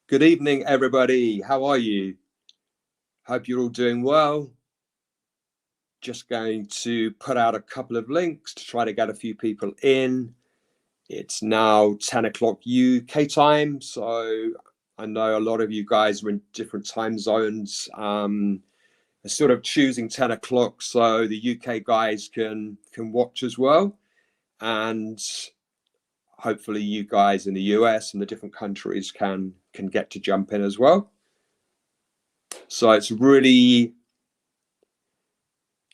Good evening, everybody. How are you? Hope you're all doing well. Just going to put out a couple of links to try to get a few people in. It's now 10 o'clock UK time, so I know a lot of you guys are in different time zones. Sort of choosing 10 o'clock so the UK guys can watch as well, and hopefully you guys in the US and the different countries can get to jump in as well. So it's really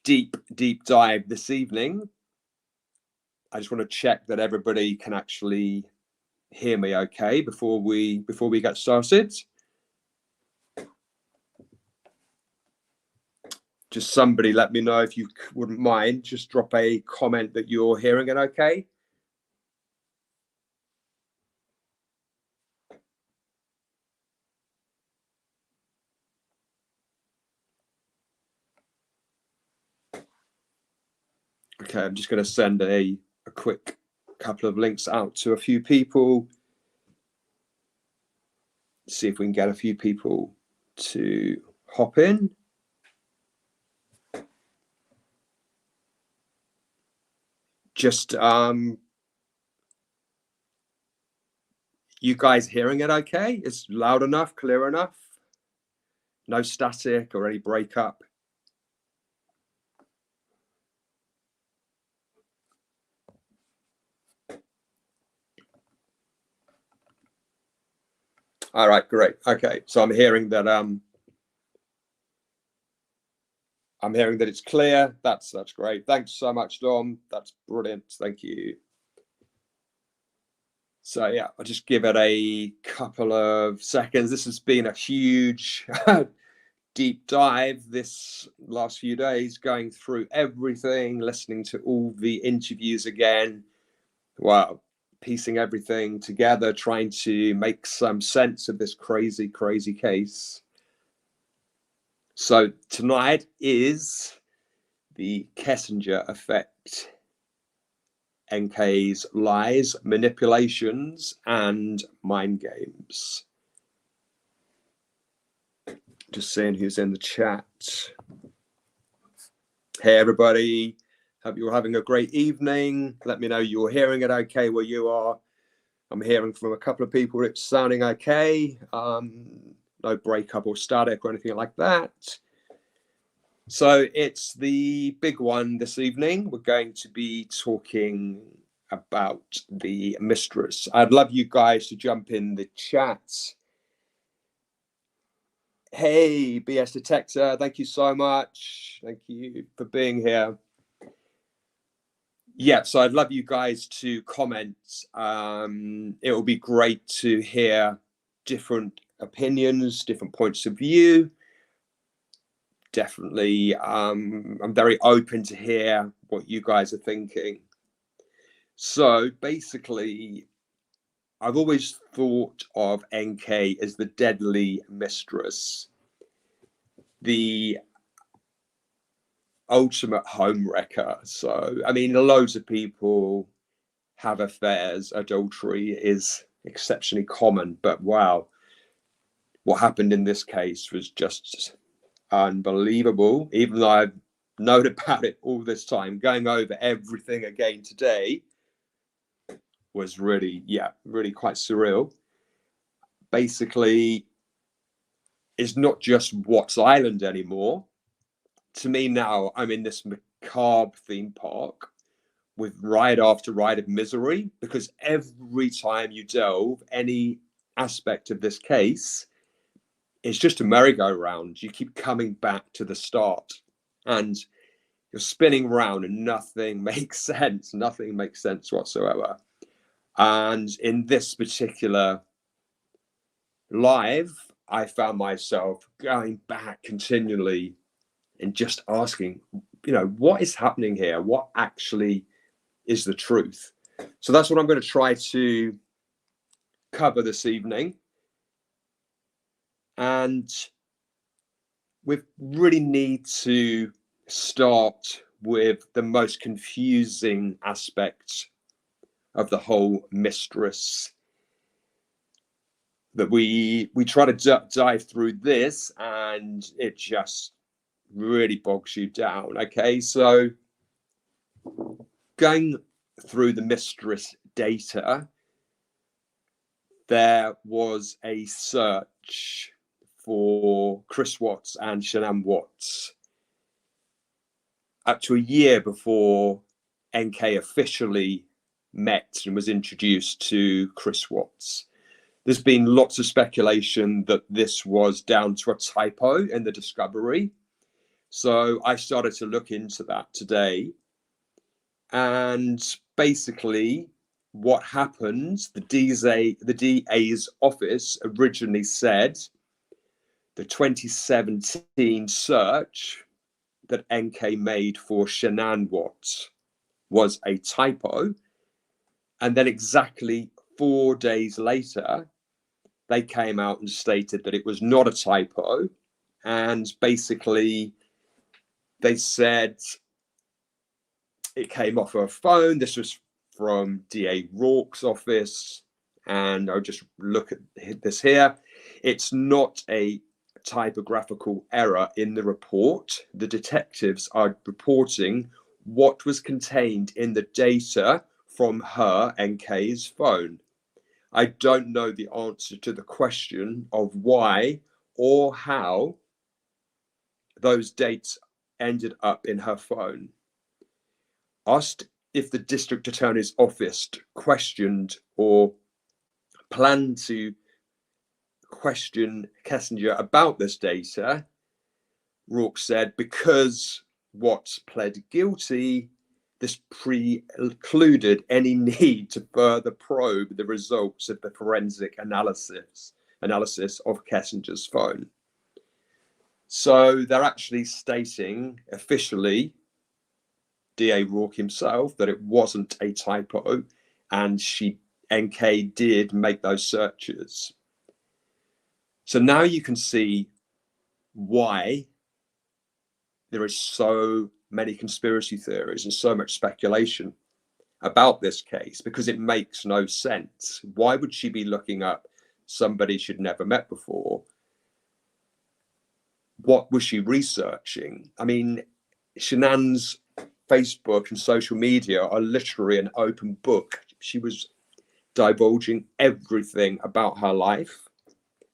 deep dive this evening. I just want to check that everybody can actually hear me okay before we get started. Just somebody let me know if you wouldn't mind. Just drop a comment that you're hearing it okay. Okay, I'm just going to send a quick couple of links out to a few people. See if we can get a few people to hop in. Just you guys hearing it okay? It's loud enough, clear enough? No static or any breakup? All right, great. Okay, so I'm hearing that it's clear. That's great. Thanks so much, Dom. That's brilliant. Thank you. So yeah, I'll just give it a couple of seconds. This has been a huge deep dive this last few days, going through everything, listening to all the interviews again. Wow. Piecing everything together, trying to make some sense of this crazy case. So tonight is the Kessinger effect, NK's lies, manipulations, and mind games. Just seeing who's in the chat. Hey, everybody. Hope you're having a great evening. Let me know you're hearing it okay where you are. I'm hearing from a couple of people it's sounding okay. No breakup or static or anything like that. So it's the big one this evening. We're going to be talking about the mistress. I'd love you guys to jump in the chat. Hey, BS Detector, thank you so much. Thank you for being here. Yeah, so I'd love you guys to comment. It will be great to hear different opinions, different points of view. Definitely, I'm very open to hear what you guys are thinking. So basically, I've always thought of NK as the Deadly Mistress, the ultimate home wrecker. So, I mean, loads of people have affairs. Adultery is exceptionally common, but wow, what happened in this case was just unbelievable. Even though I've known about it all this time, going over everything again today was really quite surreal. Basically, it's not just Watts Island anymore. To me now, I'm in this macabre theme park with ride after ride of misery, because every time you delve any aspect of this case, it's just a merry-go-round. You keep coming back to the start and you're spinning around and nothing makes sense. Nothing makes sense whatsoever. And in this particular live, I found myself going back continually and just asking, what is happening here? What actually is the truth? So that's what I'm going to try to cover this evening. And we really need to start with the most confusing aspect of the whole mistress that we try to dive through this, and it just really bogs you down. Okay, so going through the mistress data, there was a search for Chris Watts and Shannan Watts up to a year before NK officially met and was introduced to Chris Watts. There's been lots of speculation that this was down to a typo in the discovery. So I started to look into that today. And basically what happened, the DA's office originally said the 2017 search that NK made for Shannan Watts was a typo. And then exactly 4 days later, they came out and stated that it was not a typo. And basically, they said it came off her phone. This was from DA Rourke's office. And I'll just look at this here. It's not a typographical error in the report. The detectives are reporting what was contained in the data from her, NK's phone. I don't know the answer to the question of why or how those dates ended up in her phone. Asked if the district attorney's office questioned or planned to question Kessinger about this data, Rourke said because Watts pled guilty, this precluded any need to further probe the results of the forensic analysis of Kessinger's phone. So they're actually stating officially, DA Rourke himself, that it wasn't a typo, and NK did make those searches. So now you can see why there is so many conspiracy theories and so much speculation about this case, because it makes no sense. Why would she be looking up somebody she'd never met before? What was she researching? I mean, Shannan's Facebook and social media are literally an open book. She was divulging everything about her life.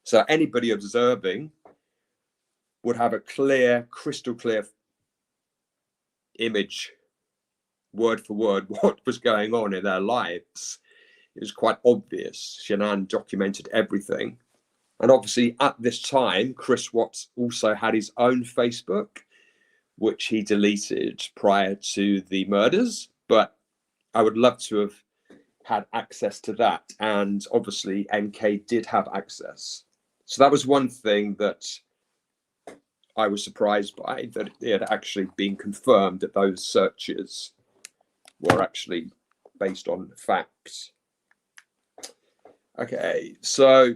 So anybody observing would have a clear, crystal clear image, word for word, what was going on in their lives. It was quite obvious. Shannan documented everything. And obviously at this time, Chris Watts also had his own Facebook, which he deleted prior to the murders. But I would love to have had access to that. And obviously NK did have access. So that was one thing that I was surprised by, that it had actually been confirmed that those searches were actually based on facts. Okay, so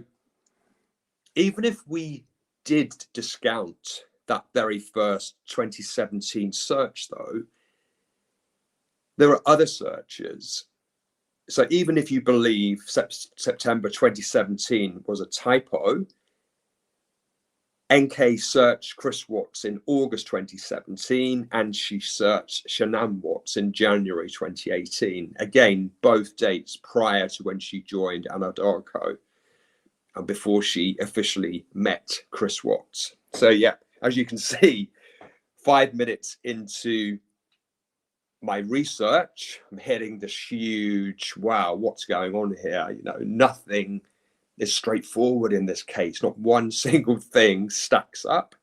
even if we did discount that very first 2017 search, though, there are other searches. So even if you believe September 2017 was a typo, NK searched Chris Watts in August 2017, and she searched Shannan Watts in January 2018. Again, both dates prior to when she joined Anadarko and before she officially met Chris Watts. So yeah, as you can see, 5 minutes into my research, I'm hitting this huge, wow, what's going on here? You know, nothing is straightforward in this case. Not one single thing stacks up.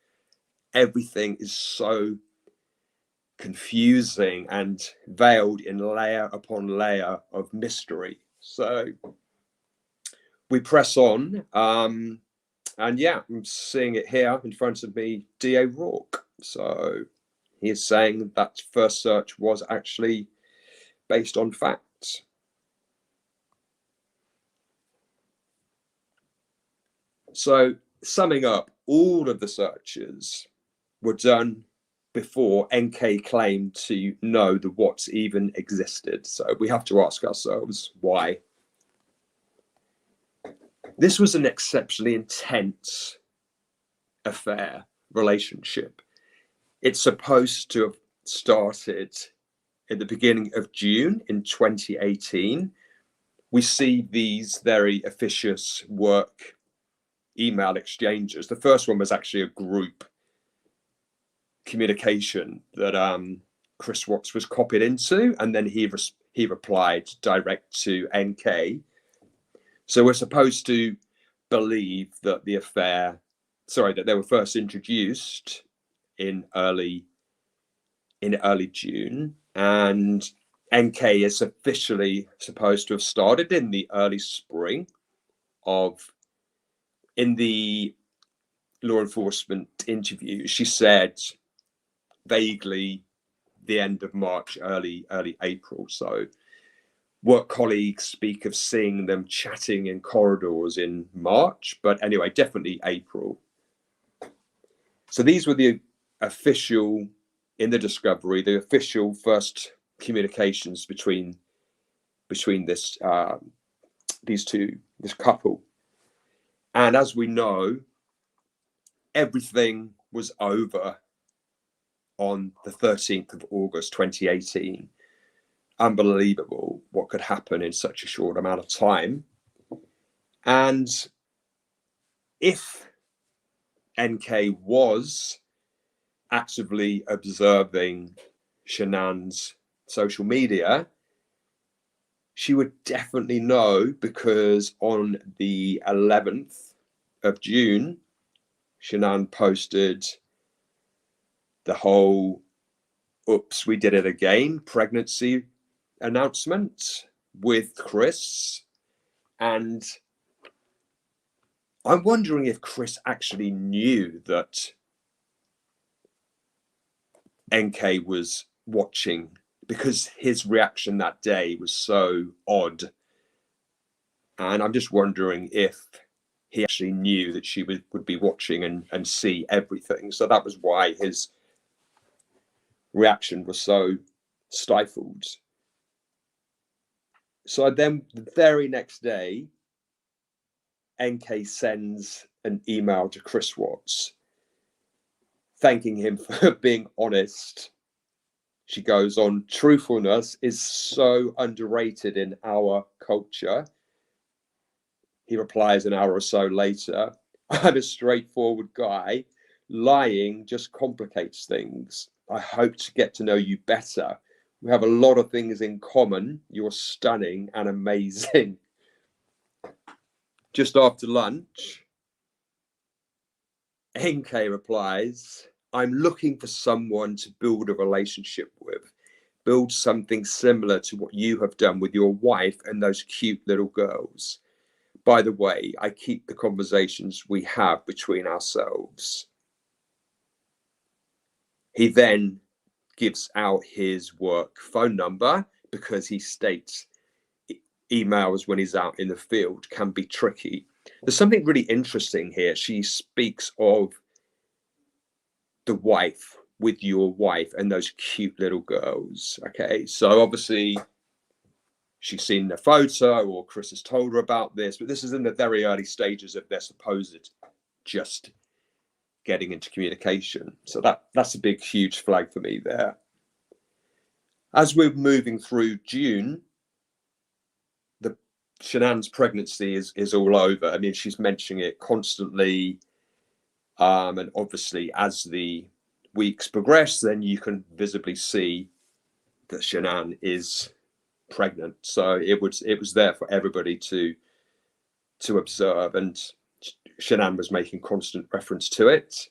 Everything is so confusing and veiled in layer upon layer of mystery. So we press on. And yeah, I'm seeing it here in front of me, DA Rourke. So he is saying that first search was actually based on facts. So summing up, all of the searches were done before NK claimed to know the Watts even existed. So we have to ask ourselves why. This was an exceptionally intense affair, relationship. It's supposed to have started at the beginning of June in 2018. We see these very officious work email exchanges. The first one was actually a group communication that Chris Watts was copied into, and then he replied direct to NK. So we're supposed to believe that that they were first introduced in early June, and NK is officially supposed to have started in the early spring in the law enforcement interview. She said vaguely the end of March, early April. So work colleagues speak of seeing them chatting in corridors in March, but anyway, definitely April. So these were the official, in the discovery, the official first communications between this couple. And as we know, everything was over on the 13th of August 2018. Unbelievable what could happen in such a short amount of time. And if NK was actively observing Shannan's social media, she would definitely know, because on the 11th of June, Shannan posted the whole "oops, we did it again" pregnancy announcement with Chris. And I'm wondering if Chris actually knew that NK was watching, because his reaction that day was so odd. And I'm just wondering if he actually knew that she would be watching and see everything. So that was why his reaction was so stifled. So then the very next day, NK sends an email to Chris Watts thanking him for being honest. She goes on, "Truthfulness is so underrated in our culture." He replies an hour or so later, "I'm a straightforward guy. Lying just complicates things. I hope to get to know you better. We have a lot of things in common. You're stunning and amazing." Just after lunch, NK replies, "I'm looking for someone to build a relationship with. Build something similar to what you have done with your wife and those cute little girls. By the way, I keep the conversations we have between ourselves." He then gives out his work phone number, because he states emails when he's out in the field can be tricky. There's something really interesting here. She speaks of the wife, with your wife and those cute little girls. Okay, so obviously she's seen the photo, or Chris has told her about this, but this is in the very early stages of their supposed just getting into communication. So that's a big, huge flag for me there. As we're moving through June, Shannan's pregnancy is all over. I mean, she's mentioning it constantly. And obviously, as the weeks progress, then you can visibly see that Shannan is pregnant. So it was there for everybody to observe, and Shannan was making constant reference to it.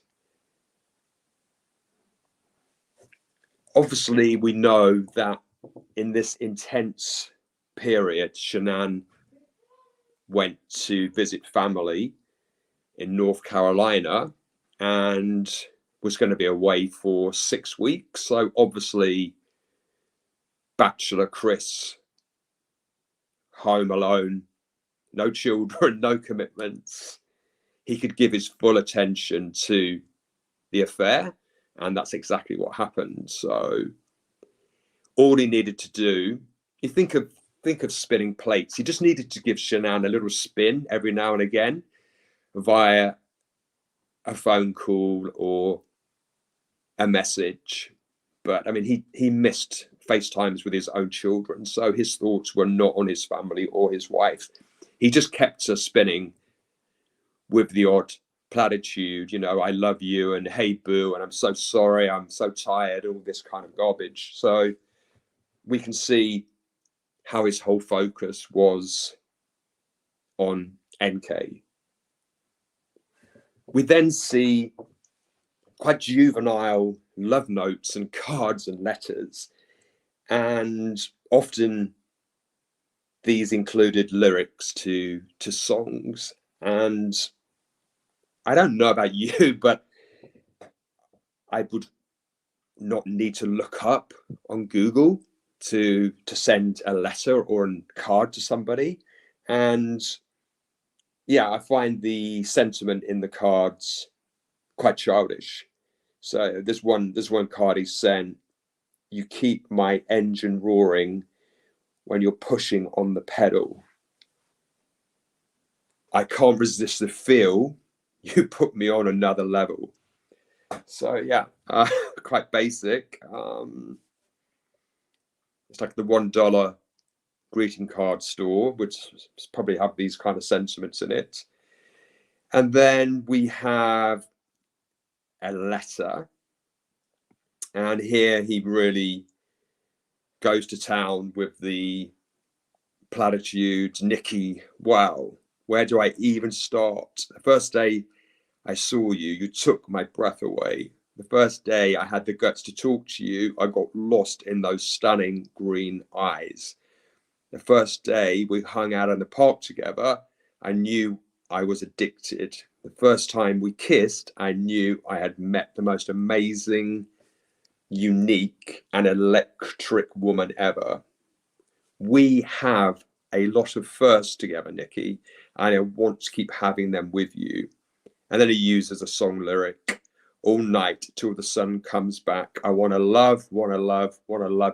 Obviously, we know that in this intense period, Shannan went to visit family in North Carolina and was going to be away for 6 weeks. So obviously, bachelor Chris, home alone, no children, no commitments, he could give his full attention to the affair, and that's exactly what happened. So all he needed to do, you think of think of spinning plates. He just needed to give Shannan a little spin every now and again via a phone call or a message. But I mean, he missed FaceTimes with his own children, so his thoughts were not on his family or his wife. He just kept her spinning with the odd platitude, you know, I love you, and hey boo, and I'm so sorry, I'm so tired, all this kind of garbage. So we can see how his whole focus was on NK. We then see quite juvenile love notes and cards and letters, and often these included lyrics to songs. And I don't know about you, but I would not need to look up on Google to send a letter or a card to somebody. And yeah, I find the sentiment in the cards quite childish. So there's one card he sent: you keep my engine roaring when you're pushing on the pedal. I can't resist the feel. You put me on another level. So yeah, quite basic. It's like the $1 greeting card store, which probably have these kind of sentiments in it. And then we have a letter, and here he really goes to town with the platitudes. Nikki, wow, where do I even start? The first day I saw you, you took my breath away. The first day I had the guts to talk to you, I got lost in those stunning green eyes. The first day we hung out in the park together, I knew I was addicted. The first time we kissed, I knew I had met the most amazing, unique, and electric woman ever. We have a lot of firsts together, Nikki, and I want to keep having them with you. And then he uses a song lyric: all night till the sun comes back. I want to love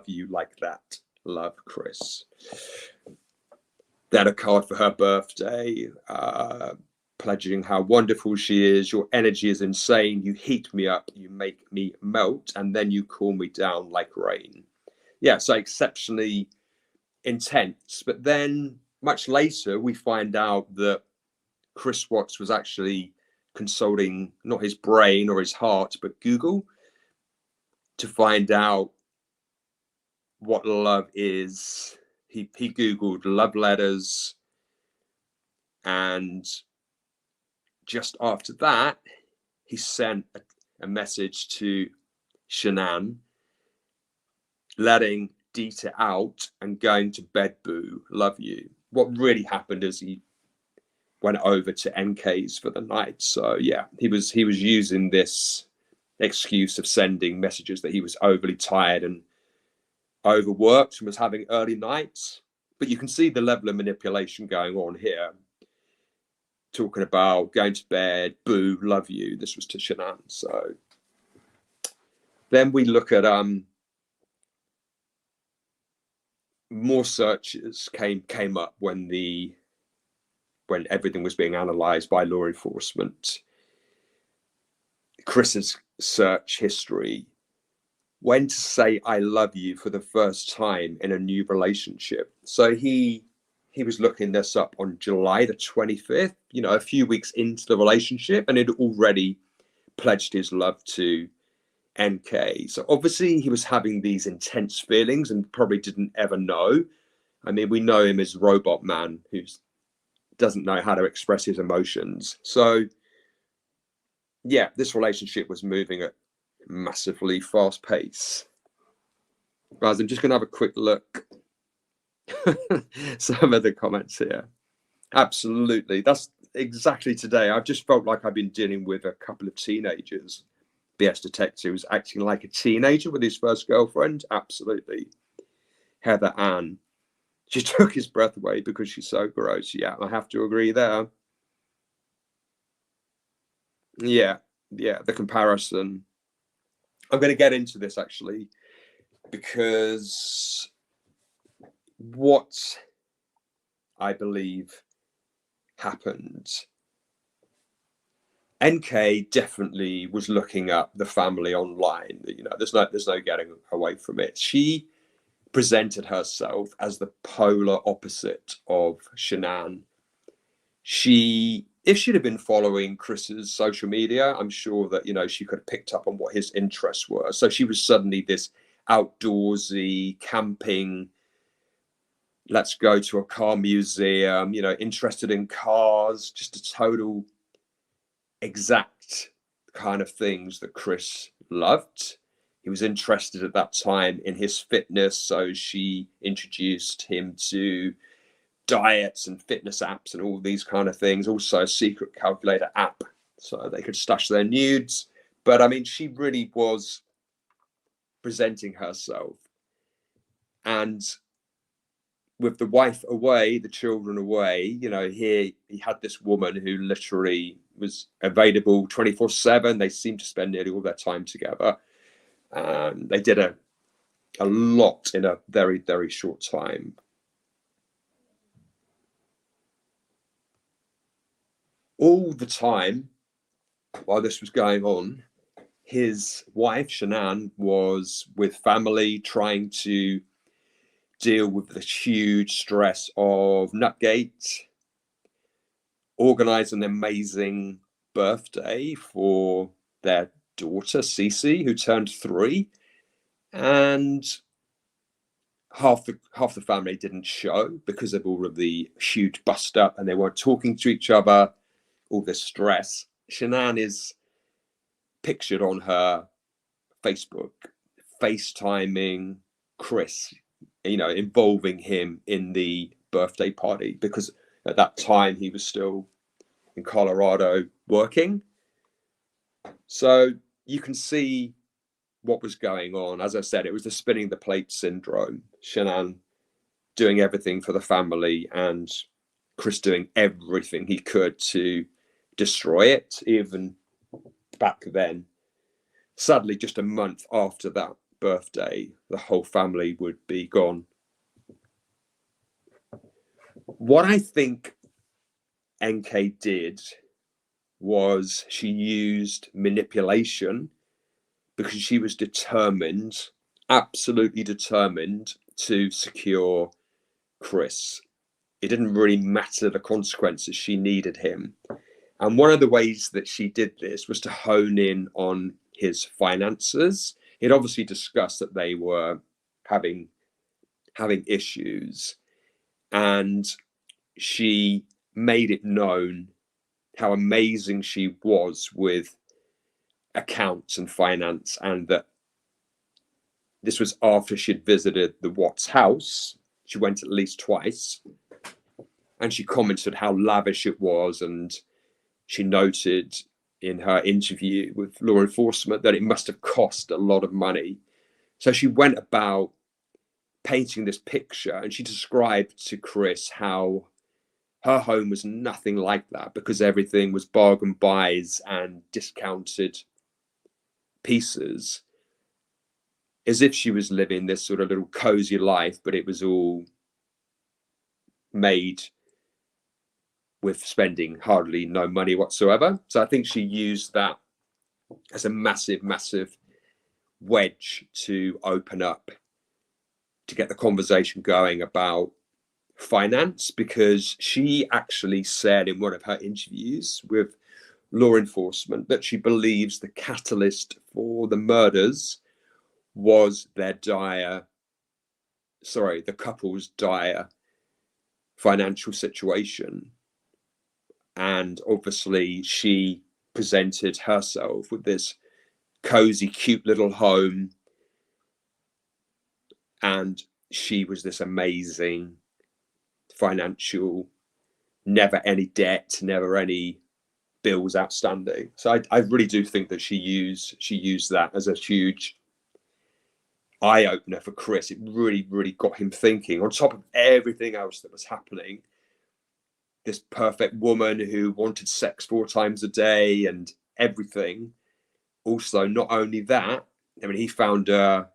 you like that. Love, Chris. Then a card for her birthday, pledging how wonderful she is. Your energy is insane. You heat me up. You make me melt. And then you cool me down like rain. Yeah, so exceptionally intense. But then much later, we find out that Chris Watts was actually consulting not his brain or his heart, but Google, to find out what love is. He Googled love letters, and just after that, he sent a message to Shannan, letting Dita out and going to bed, boo, love you. What really happened is he went over to NK's for the night. So yeah, he was using this excuse of sending messages that he was overly tired and overworked and was having early nights. But you can see the level of manipulation going on here. Talking about going to bed, boo, love you. This was to Shannan. So then we look at more searches came up when everything was being analysed by law enforcement. Chris's search history: when to say I love you for the first time in a new relationship. So he was looking this up on July the 25th, you know, a few weeks into the relationship, and had already pledged his love to NK. So obviously he was having these intense feelings and probably didn't ever know. I mean, we know him as Robot Man, who doesn't know how to express his emotions. So yeah, this relationship was moving at massively fast pace. Guys, I'm just going to have a quick look. Some of the comments here. Absolutely. That's exactly today. I've just felt like I've been dealing with a couple of teenagers. BS Detective was acting like a teenager with his first girlfriend. Absolutely. Heather Ann. She took his breath away because she's so gross. Yeah, I have to agree there. Yeah, the comparison. I'm going to get into this actually, because what I believe happened, NK definitely was looking up the family online. You know, there's no getting away from it. She presented herself as the polar opposite of Shannan. If she'd have been following Chris's social media, I'm sure that, you know, she could have picked up on what his interests were. So she was suddenly this outdoorsy, camping, let's go to a car museum, you know, interested in cars, just a total exact kind of things that Chris loved. He was interested at that time in his fitness, so she introduced him to diets and fitness apps and all these kind of things. Also a secret calculator app so they could stash their nudes. But I mean, she really was presenting herself. And with the wife away, the children away, you know, here he had this woman who literally was available 24/7. They seemed to spend nearly all their time together. They did a lot in a very, very short time. All the time while this was going on, his wife, Shannan, was with family trying to deal with the huge stress of Nutgate, organize an amazing birthday for their daughter, Cece, who turned 3. And half the family didn't show because of all of the huge bust up, and they weren't talking to each other, all this stress. Shannan is pictured on her Facebook, FaceTiming Chris, you know, involving him in the birthday party, because at that time he was still in Colorado working. So you can see what was going on. As I said, it was the spinning the plate syndrome. Shannan doing everything for the family and Chris doing everything he could to destroy it, even back then. Sadly, just a month after that birthday, the whole family would be gone. What I think NK did was she used manipulation because she was determined, absolutely determined to secure Chris. It didn't really matter the consequences. She needed him. And one of the ways that she did this was to hone in on his finances. He'd obviously discussed that they were having issues, and she made it known how amazing she was with accounts and finance, and that this was after she'd visited the Watts house. She went at least twice, and she commented how lavish it was, and she noted in her interview with law enforcement that it must have cost a lot of money. So she went about painting this picture, and she described to Chris how her home was nothing like that, because everything was bargain buys and discounted pieces, as if she was living this sort of little cozy life, but it was all made with spending hardly no money whatsoever. So I think she used that as a massive, massive wedge to open up, to get the conversation going about finance, because she actually said in one of her interviews with law enforcement that she believes the catalyst for the murders was the couple's dire financial situation. And obviously she presented herself with this cozy, cute little home, and she was this amazing financial, never any debt, never any bills outstanding. So I really do think that she used that as a huge eye opener for Chris. It really, really got him thinking, on top of everything else that was happening. This perfect woman who wanted sex 4 times a day and everything. Also, not only that, I mean, he found her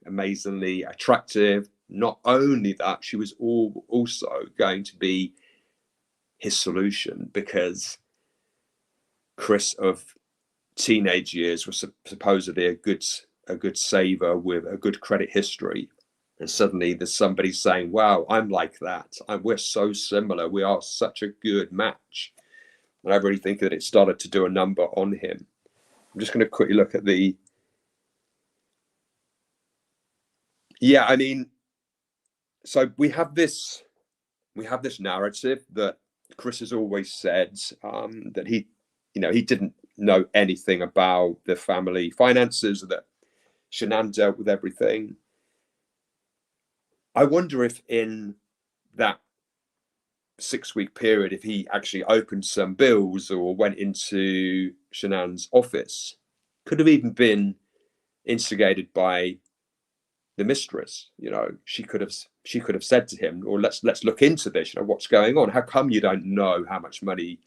amazingly attractive, Not only that, she was also going to be his solution, because Chris of teenage years was supposedly a good saver with a good credit history. And suddenly there's somebody saying, wow, I'm like that. We're so similar. We are such a good match. And I really think that it started to do a number on him. I'm just going to quickly look at the... Yeah, I mean, so we have this narrative that Chris has always said that he didn't know anything about the family finances, that Shannan dealt with everything. I wonder if in that 6-week period, if he actually opened some bills or went into Shannan's office, could have even been instigated by the mistress. She could have said to him, or let's look into this. What's going on? How come you don't know how much money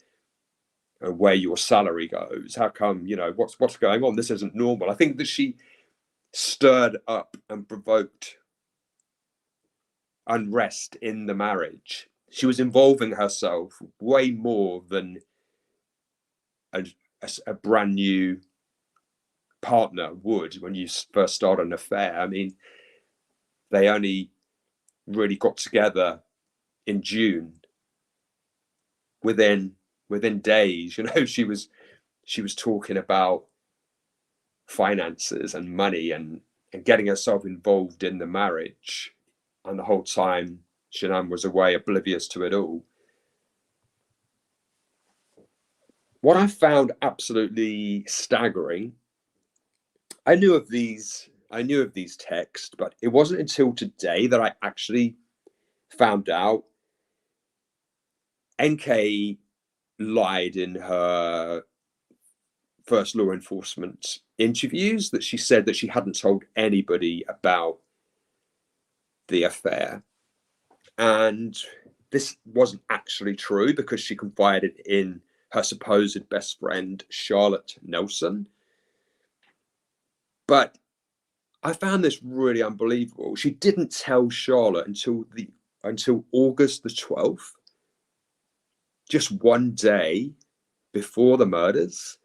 and where your salary goes? How come, what's going on? This isn't normal. I think that she stirred up and provoked unrest in the marriage. She was involving herself way more than a brand new partner would when you first start an affair. I mean, they only really got together in June. Within days, she was talking about finances and money and getting herself involved in the marriage. And the whole time, Shannan was away, oblivious to it all. What I found absolutely staggering, I knew of these texts, but it wasn't until today that I actually found out NK lied in her first law enforcement interviews, that she said that she hadn't told anybody about the affair. And this wasn't actually true, because she confided in her supposed best friend, Charlotte Nelson. But I found this really unbelievable. She didn't tell Charlotte until August the 12th, just one day before the murders.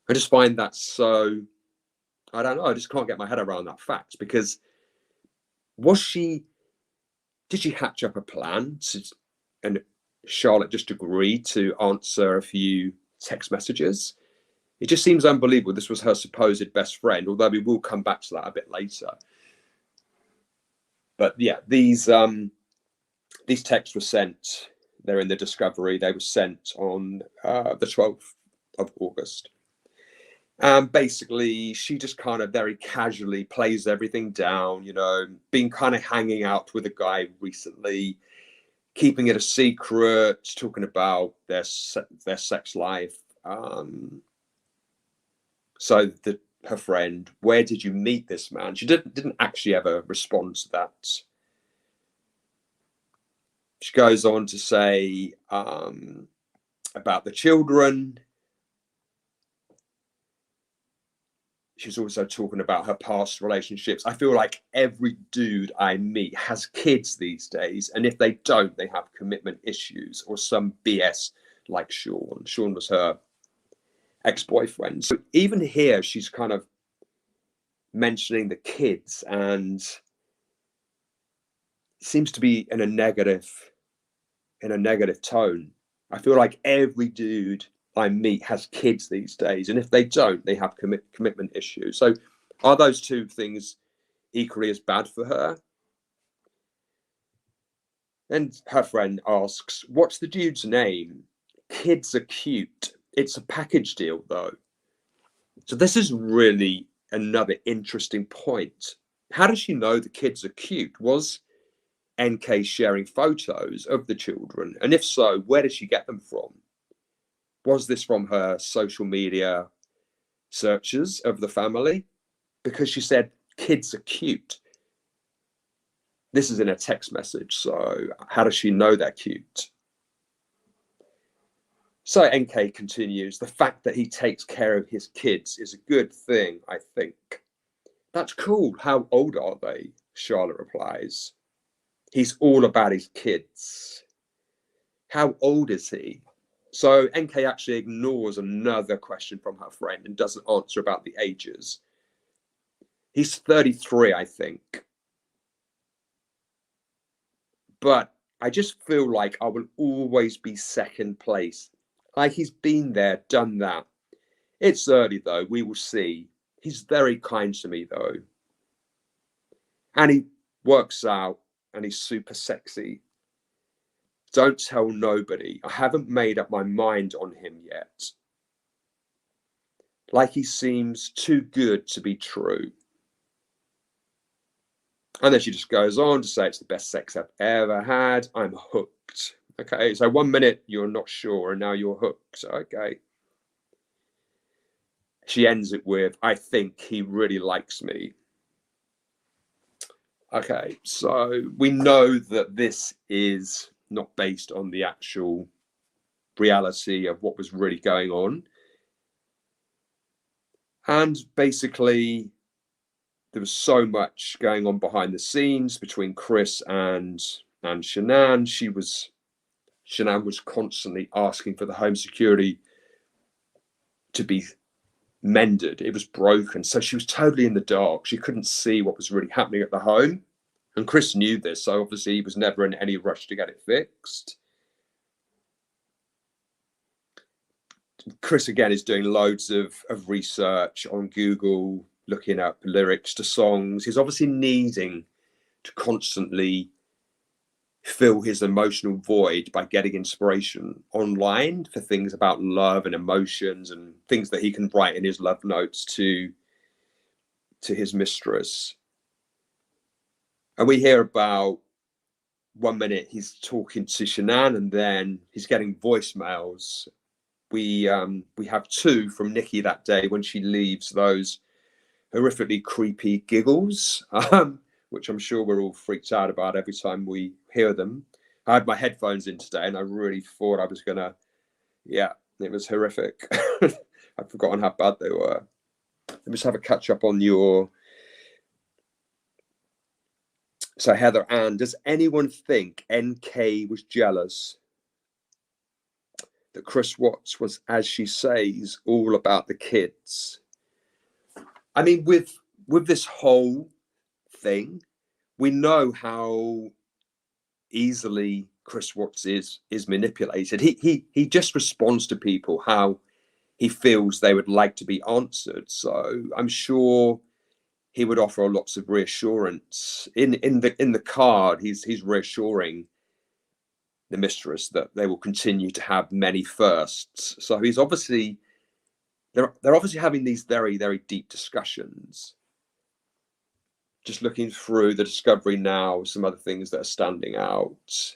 I just find that so, I don't know, I just can't get my head around that fact, because did she hatch up a plan and Charlotte just agreed to answer a few text messages? It just seems unbelievable. This was her supposed best friend, although we will come back to that a bit later. But yeah, these texts were sent. They're in the discovery. They were sent on the 12th of August. Basically, she just kind of very casually plays everything down, been kind of hanging out with a guy recently, keeping it a secret, talking about their sex life. So her friend, where did you meet this man? She didn't actually ever respond to that. She goes on to say about the children. She's also talking about her past relationships. I feel like every dude I meet has kids these days, and if they don't, they have commitment issues or some BS like Sean. Sean was her ex-boyfriend. So even here, she's kind of mentioning the kids, and seems to be in a negative tone. I feel like every dude I meet has kids these days, and if they don't, they have commitment issues. So are those two things equally as bad for her? And her friend asks, what's the dude's name? Kids are cute. It's a package deal, though. So this is really another interesting point. How does she know the kids are cute? Was NK sharing photos of the children? And if so, where did she get them from? Was this from her social media searches of the family? Because she said kids are cute. This is in a text message, so how does she know they're cute? So NK continues, the fact that he takes care of his kids is a good thing, I think. That's cool. How old are they? Charlotte replies. He's all about his kids. How old is he? So NK actually ignores another question from her friend and doesn't answer about the ages. He's 33, I think. But I just feel like I will always be second place. Like he's been there, done that. It's early though, we will see. He's very kind to me though. And he works out and he's super sexy. Don't tell nobody. I haven't made up my mind on him yet. Like he seems too good to be true. And then she just goes on to say it's the best sex I've ever had. I'm hooked. Okay, so 1 minute you're not sure and now you're hooked. Okay. She ends it with, I think he really likes me. Okay, so we know that this is not based on the actual reality of what was really going on. And basically, there was so much going on behind the scenes between Chris and Shannan. Shannan was constantly asking for the home security to be mended. It was broken. So she was totally in the dark. She couldn't see what was really happening at the home. And Chris knew this, so obviously he was never in any rush to get it fixed. Chris, again, is doing loads of research on Google, looking up lyrics to songs. He's obviously needing to constantly fill his emotional void by getting inspiration online for things about love and emotions and things that he can write in his love notes to his mistress. And we hear about 1 minute he's talking to Shannan and then he's getting voicemails. We have two from Nikki that day when she leaves those horrifically creepy giggles, which I'm sure we're all freaked out about every time we hear them. I had my headphones in today and I really thought I was gonna, yeah, it was horrific. I've forgotten how bad they were. Let me just have a catch up on your. So Heather Ann, does anyone think NK was jealous that Chris Watts was, as she says, all about the kids? I mean, with this whole thing, we know how easily Chris Watts is manipulated. He just responds to people how he feels they would like to be answered. So I'm sure he would offer lots of reassurance. In the card, he's reassuring the mistress that they will continue to have many firsts. So he's obviously they're obviously having these very, very deep discussions. Just looking through the discovery now, some other things that are standing out.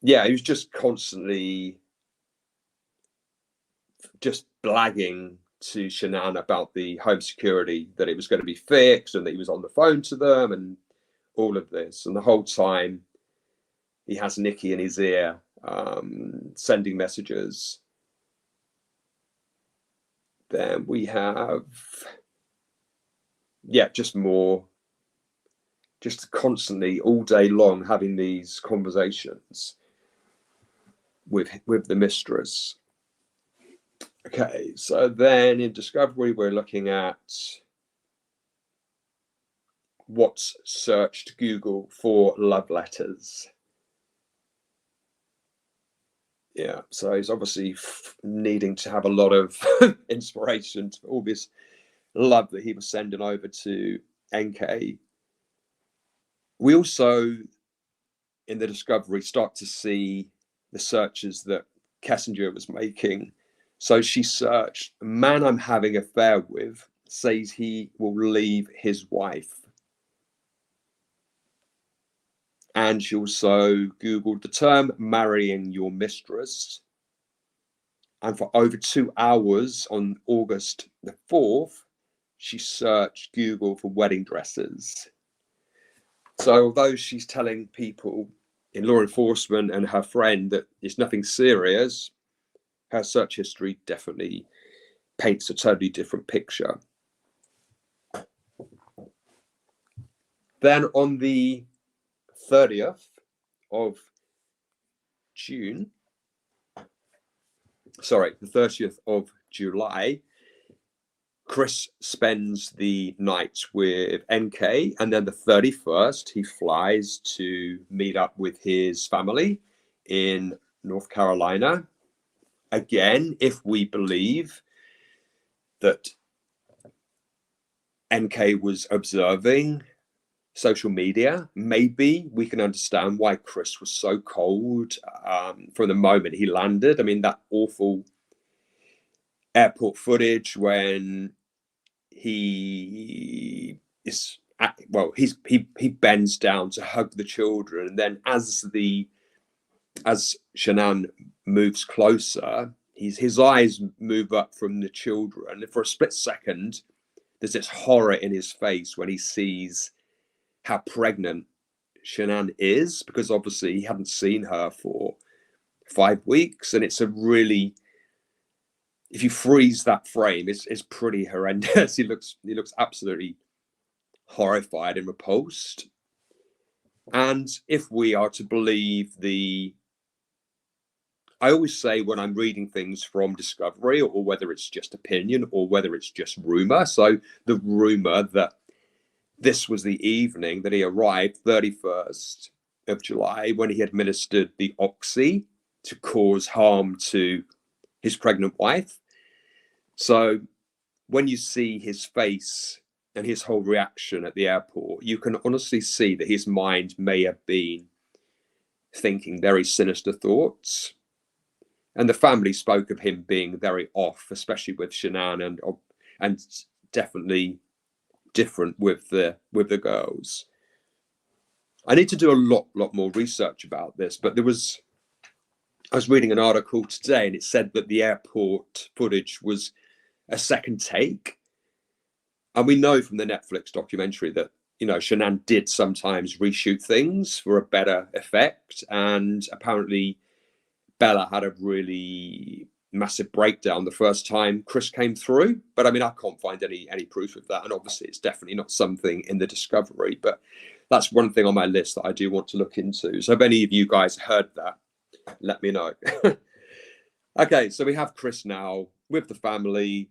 Yeah, he was just constantly just blagging to Shannan about the home security, that it was going to be fixed and that he was on the phone to them and all of this. And the whole time he has Nikki in his ear, sending messages. Then we have, yeah, just constantly all day long having these conversations with the mistress. Okay, so then in Discovery, we're looking at what's searched Google for love letters. Yeah, so he's obviously needing to have a lot of inspiration for all this love that he was sending over to NK. We also, in the Discovery, start to see the searches that Kessinger was making. So she searched, man I'm having an affair with says he will leave his wife. And she also Googled the term marrying your mistress. And for over 2 hours on August the 4th, she searched Google for wedding dresses. So although she's telling people in law enforcement and her friend that it's nothing serious, her search history definitely paints a totally different picture. Then on the 30th of June, sorry, the 30th of July, Chris spends the night with NK, and then the 31st, he flies to meet up with his family in North Carolina. Again, if we believe that NK was observing social media, maybe we can understand why Chris was so cold from the moment he landed. I mean, that awful airport footage when he is he bends down to hug the children, and then as Shannan moves closer, his eyes move up from the children, and for a split second there's this horror in his face when he sees how pregnant Shannan is, because obviously he hadn't seen her for 5 weeks, and it's a really, if you freeze that frame, it's pretty horrendous. He looks absolutely horrified and repulsed. And if we are to believe I always say when I'm reading things from Discovery, or whether it's just opinion or whether it's just rumor. So the rumor that this was the evening that he arrived, 31st of July, when he administered the oxy to cause harm to his pregnant wife. So when you see his face and his whole reaction at the airport, you can honestly see that his mind may have been thinking very sinister thoughts. And the family spoke of him being very off, especially with Shannan, and definitely different with the girls. I need to do a lot more research about this, but I was reading an article today, and it said that the airport footage was a second take. And we know from the Netflix documentary that, Shannan did sometimes reshoot things for a better effect. And apparently Bella had a really massive breakdown the first time Chris came through. But I mean, I can't find any proof of that. And obviously it's definitely not something in the Discovery, but that's one thing on my list that I do want to look into. So if any of you guys heard that, let me know. Okay, so we have Chris now with the family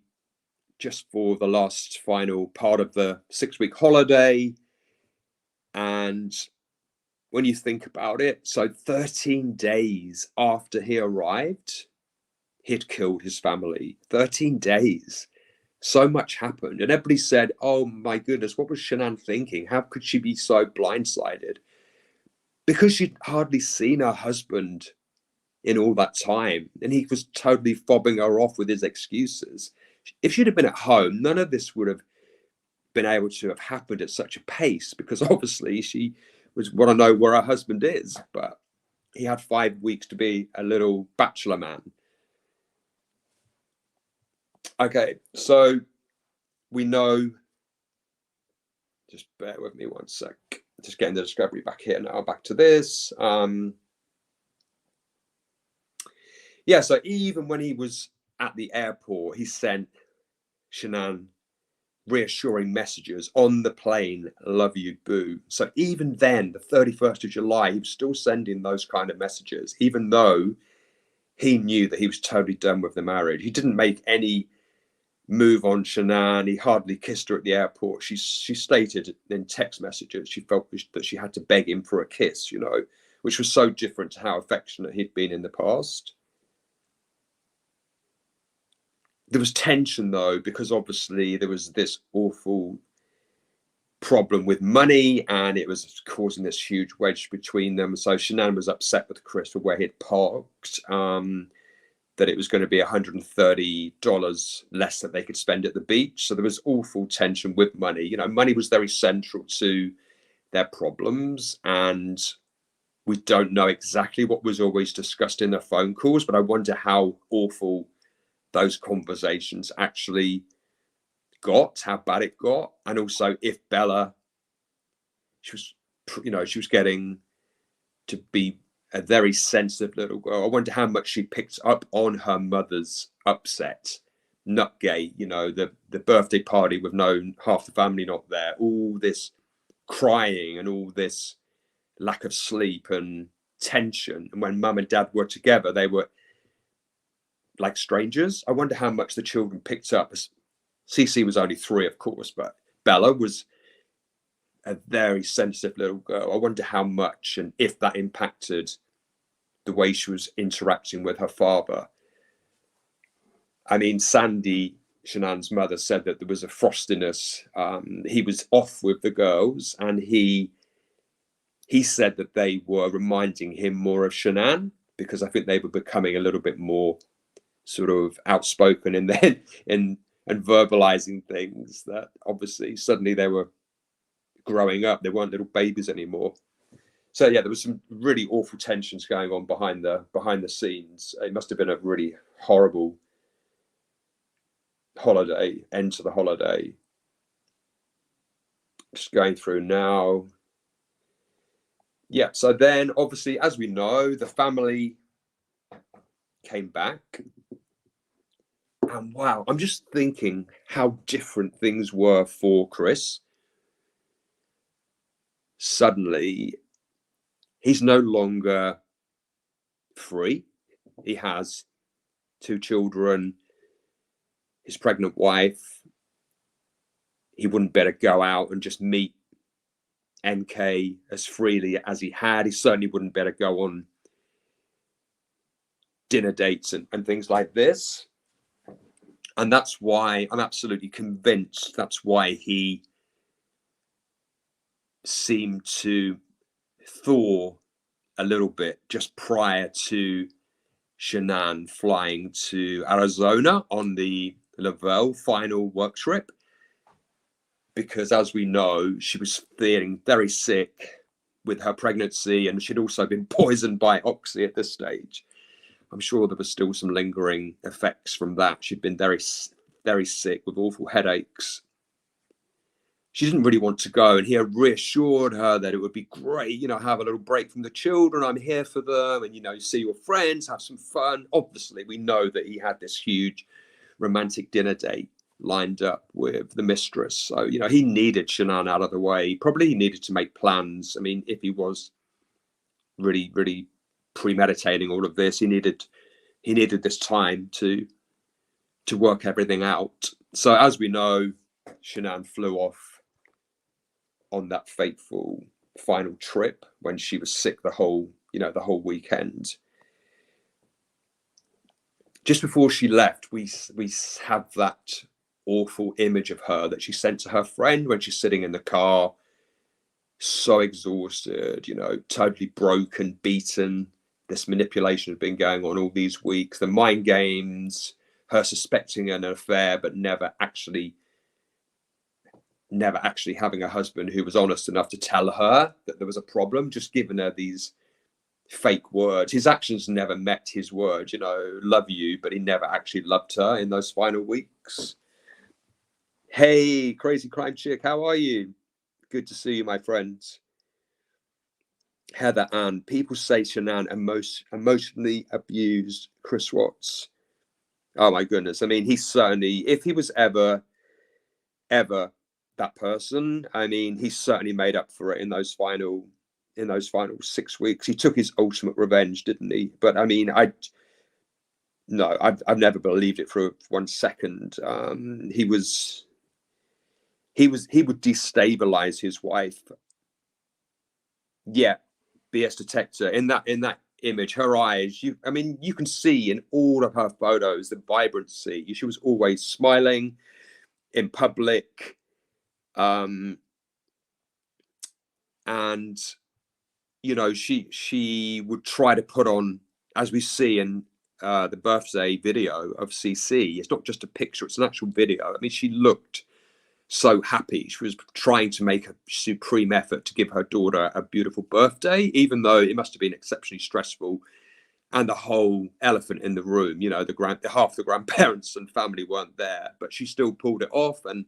just for the last final part of the 6-week holiday. And when you think about it, so 13 days after he arrived, he'd killed his family. 13 days. So much happened. And everybody said, oh my goodness, what was Shannan thinking? How could she be so blindsided? Because she'd hardly seen her husband in all that time. And he was totally fobbing her off with his excuses. If she'd have been at home, none of this would have been able to have happened at such a pace, because obviously she was want to know where her husband is, but he had 5 weeks to be a little bachelor man. Okay, so we know, just bear with me one sec, just getting the Discovery back here now, back to this. Yeah, so even when he was at the airport, he sent Shannan reassuring messages on the plane, love you, boo. So even then, the 31st of July, he was still sending those kind of messages, even though he knew that he was totally done with the marriage. He didn't make any move on Shannan. He hardly kissed her at the airport. She stated in text messages she felt that she had to beg him for a kiss, which was so different to how affectionate he'd been in the past. There was tension, though, because obviously there was this awful problem with money, and it was causing this huge wedge between them. So Shannan was upset with Chris for where he'd parked, that it was going to be $130 less that they could spend at the beach. So there was awful tension with money. Money was very central to their problems, and we don't know exactly what was always discussed in their phone calls, but I wonder how awful those conversations actually got, how bad it got. And also if Bella, she was getting to be a very sensitive little girl. I wonder how much she picked up on her mother's upset. Nutgate, the birthday party with half the family not there, all this crying and all this lack of sleep and tension. And when mum and dad were together, they were like strangers. I wonder how much the children picked up. Cece was only 3, of course, but Bella was a very sensitive little girl. I wonder how much and if that impacted the way she was interacting with her father. I mean, Sandy, Shannan's mother, said that there was a frostiness. He was off with the girls, and he said that they were reminding him more of Shannan, because I think they were becoming a little bit more sort of outspoken and verbalizing things that obviously suddenly they were growing up. They weren't little babies anymore. So yeah, there was some really awful tensions going on behind the scenes. It must have been a really horrible end to the holiday. Just going through now. Yeah, so then obviously, as we know, the family came back. And wow, I'm just thinking how different things were for Chris. Suddenly, he's no longer free. He has 2 children, his pregnant wife. He wouldn't better go out and just meet NK as freely as he had. He certainly wouldn't better go on dinner dates and things like this. And that's why I'm absolutely convinced that's why he seemed to thaw a little bit just prior to Shannan flying to Arizona on the Lavelle final work trip, because as we know, she was feeling very sick with her pregnancy, and she'd also been poisoned by oxy at this stage. I'm sure there was still some lingering effects from that. She'd been very, very sick with awful headaches. She didn't really want to go, and he had reassured her that it would be great, have a little break from the children. I'm here for them, and, see your friends, have some fun. Obviously, we know that he had this huge romantic dinner date lined up with the mistress. So, he needed Shannan out of the way. Probably he needed to make plans. I mean, if he was really, really premeditating all of this, he needed this time to work everything out. So as we know, Shannan flew off on that fateful final trip when she was sick the whole weekend. Just before she left, we have that awful image of her that she sent to her friend when she's sitting in the car, so exhausted, totally broken, beaten. This manipulation had been going on all these weeks, the mind games, her suspecting an affair but never actually having a husband who was honest enough to tell her that there was a problem, just giving her these fake words. His actions never met his words, love you, but he never actually loved her in those final weeks. Hey, crazy crime chick, how are you? Good to see you, my friends. Heather Ann, people say Shannan emotionally abused Chris Watts. Oh my goodness. I mean, he's certainly, if he was ever that person, I mean, he certainly made up for it in those final 6 weeks. He took his ultimate revenge, didn't he? But I mean, I've never believed it for 1 second. He would destabilize his wife. Yeah, BS detector in that image, her eyes, you can see in all of her photos the vibrancy. She was always smiling in public, and she would try to put on, as we see in the birthday video of CC, it's not just a picture, it's an actual video. I mean, she looked so happy. She was trying to make a supreme effort to give her daughter a beautiful birthday, even though it must have been exceptionally stressful. And the whole elephant in the room, half the grandparents and family weren't there, but she still pulled it off. And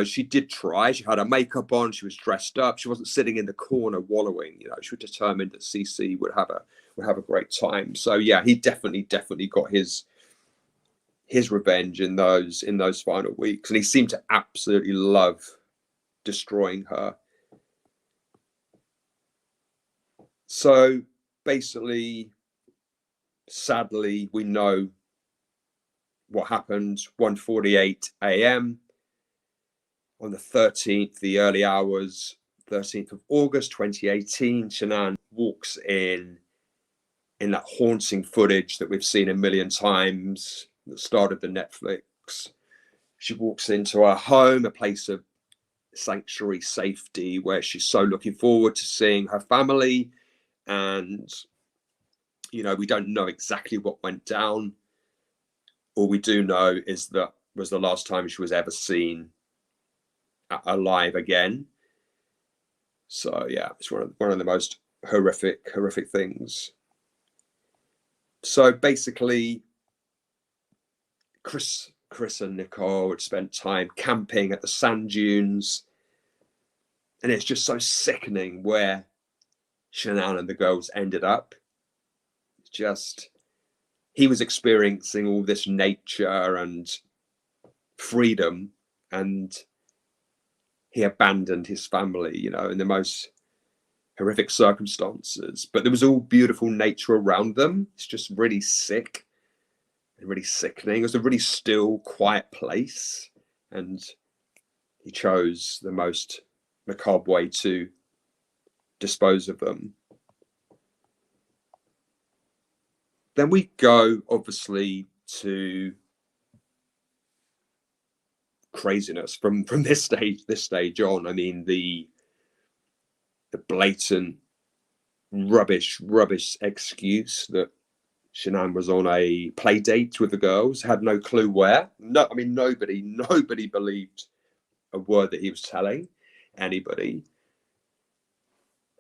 she did try. She had her makeup on. She was dressed up. She wasn't sitting in the corner wallowing. She was determined that CC would have a great time. So yeah, he definitely got his revenge in those final weeks, and he seemed to absolutely love destroying her. So basically, sadly, we know what happened. 1:48 a.m. on the 13th, the early hours, 13th of August 2018, Shannan walks in that haunting footage that we've seen a million times that started the Netflix. She walks into her home, a place of sanctuary safety, where she's so looking forward to seeing her family. And, you know, we don't know exactly what went down. All we do know is that was the last time she was ever seen alive again. So yeah, it's one of the most horrific things. So basically, Chris and Nicole had spent time camping at the sand dunes, and it's just so sickening where Shannan and the girls ended up. It's just, he was experiencing all this nature and freedom, and he abandoned his family, you know, in the most horrific circumstances. But there was all beautiful nature around them. It's just really sick and really sickening. It was a really still, quiet place, and he chose the most macabre way to dispose of them. Then we go, obviously, to craziness from this stage on. I mean, the blatant rubbish excuse that Shannan was on a play date with the girls, had no clue where. No, I mean, nobody believed a word that he was telling anybody.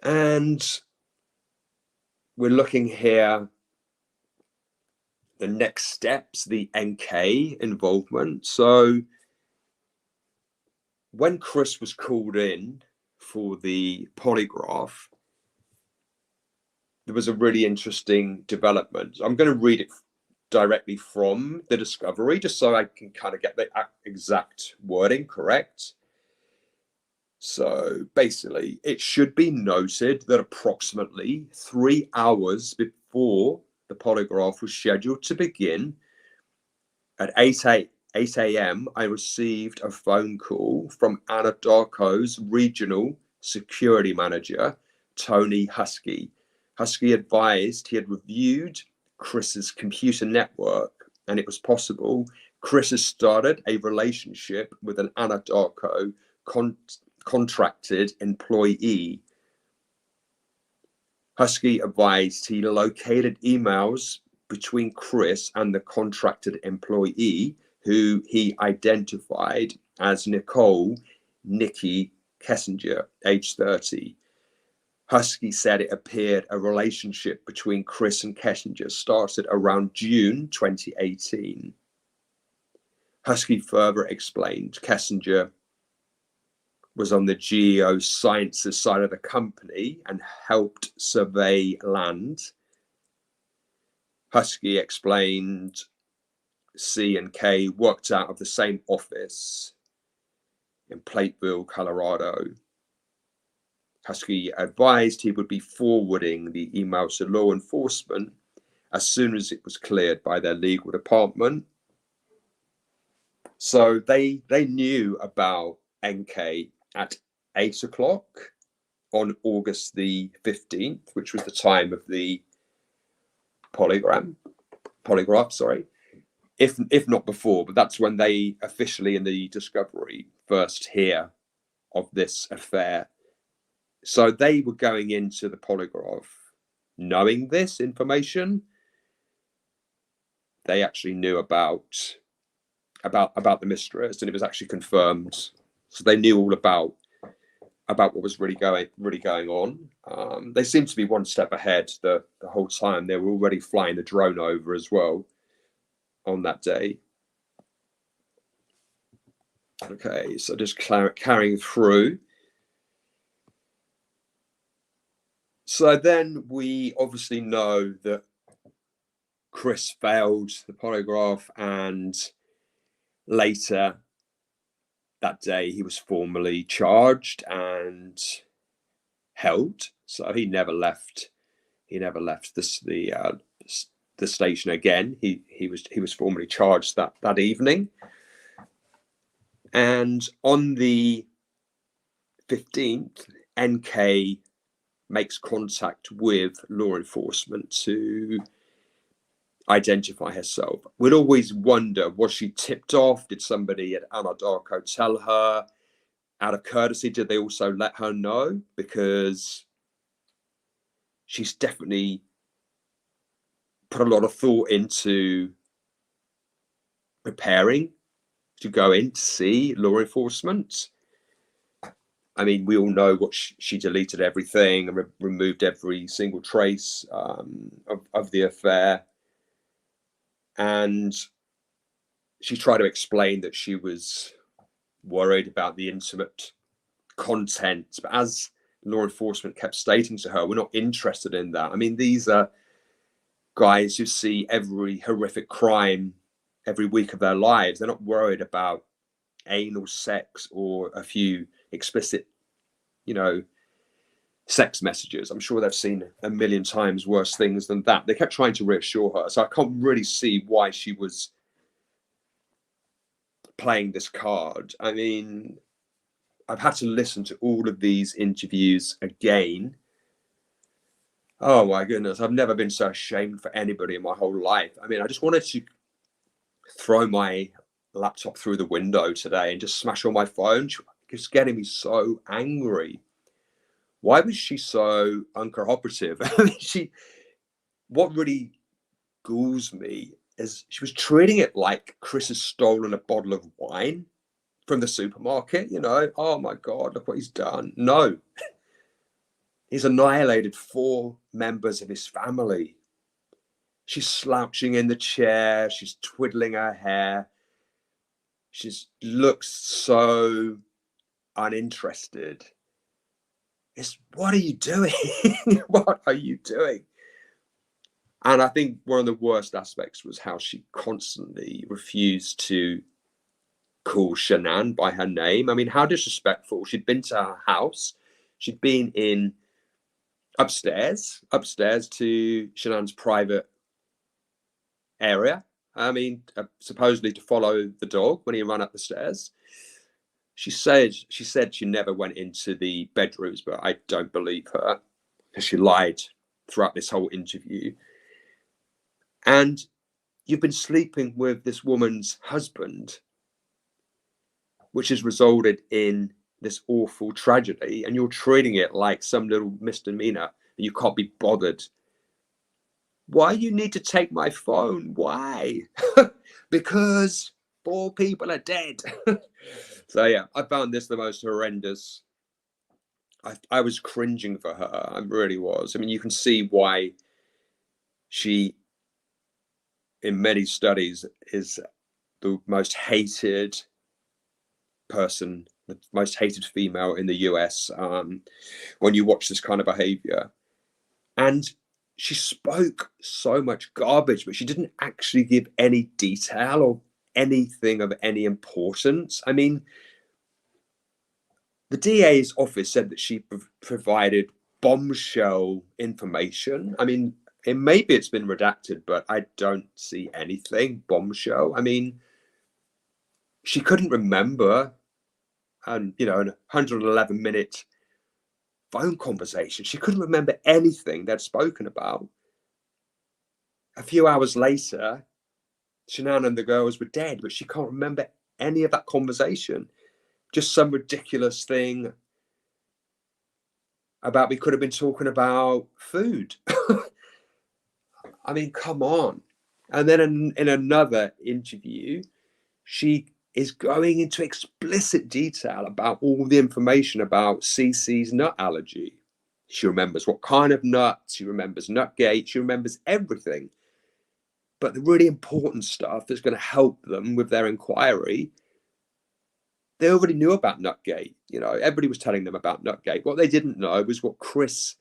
And we're looking here, the next steps, the NK involvement. So when Chris was called in for the polygraph, there was a really interesting development. I'm going to read it directly from the discovery, just so I can kind of get the exact wording correct. So basically, it should be noted that approximately 3 hours before the polygraph was scheduled to begin, at 8 a.m., I received a phone call from Anadarko's regional security manager, Tony Husky. Husky advised he had reviewed Chris's computer network, and it was possible Chris has started a relationship with an Anadarko contracted employee. Husky advised he located emails between Chris and the contracted employee, who he identified as Nikki Kessinger, age 30. Husky said it appeared a relationship between Chris and Kessinger started around June 2018. Husky further explained Kessinger was on the geosciences side of the company and helped survey land. Husky explained C and K worked out of the same office in Plateville, Colorado. Husky advised he would be forwarding the emails to law enforcement as soon as it was cleared by their legal department. So they knew about NK at 8 o'clock on August the 15th, which was the time of the polygraph, sorry. If not before, but that's when they officially in the discovery first hear of this affair. So they were going into the polygraph knowing this information. They actually knew about the mistress, and it was actually confirmed. So they knew all about what was really going on. They seemed to be one step ahead the whole time. They were already flying the drone over as well on that day. Okay, so just carrying through. So then we obviously know that Chris failed the polygraph, and later that day he was formally charged and held. So he never left he never left the station again. He was formally charged that evening. And on the 15th, NK makes contact with law enforcement to identify herself. We'd always wonder, was she tipped off? Did somebody at Anadarko tell her? Out of courtesy, did they also let her know? Because she's definitely put a lot of thought into preparing to go in to see law enforcement. I mean, we all know what she deleted everything and removed every single trace of the affair. And she tried to explain that she was worried about the intimate content. But as law enforcement kept stating to her, we're not interested in that. I mean, these are guys who see every horrific crime every week of their lives. They're not worried about anal sex or a few explicit, sex messages. I'm sure they've seen a million times worse things than that. They kept trying to reassure her. So I can't really see why she was playing this card. I mean, I've had to listen to all of these interviews again. Oh my goodness, I've never been so ashamed for anybody in my whole life. I mean, I just wanted to throw my laptop through the window today and just smash on my phone. It's getting me so angry. Why was she so uncooperative? What really galls me is she was treating it like Chris has stolen a bottle of wine from the supermarket. Oh my God, look what he's done. No, he's annihilated 4 members of his family. She's slouching in the chair. She's twiddling her hair. She looks so uninterested. What are you doing? What are you doing? And I think one of the worst aspects was how she constantly refused to call Shannan by her name. I mean, how disrespectful. She'd been to her house. She'd been in upstairs to Shannan's private area. I mean, supposedly to follow the dog when he ran up the stairs. She said she never went into the bedrooms, but I don't believe her because she lied throughout this whole interview. And you've been sleeping with this woman's husband, which has resulted in this awful tragedy, and you're treating it like some little misdemeanor and you can't be bothered. Why you need to take my phone? Why? Because 4 people are dead. So yeah, I found this the most horrendous. I was cringing for her. I really was. I mean, you can see why she, in many studies, is the most hated person, the most hated female in the US when you watch this kind of behavior. And she spoke so much garbage, but she didn't actually give any detail or anything of any importance. I mean, the DA's office said that she provided bombshell information. I mean, maybe it's been redacted, but I don't see anything bombshell. I mean, she couldn't remember, an 111-minute phone conversation. She couldn't remember anything they'd spoken about. A few hours later, Shannan and the girls were dead, but she can't remember any of that conversation. Just some ridiculous thing about we could have been talking about food. I mean, come on. And then in another interview, she is going into explicit detail about all the information about Cece's nut allergy. She remembers what kind of nut, she remembers Nutgate, she remembers everything. But the really important stuff that's going to help them with their inquiry, they already knew about Nutgate. Everybody was telling them about Nutgate. What they didn't know was what Chris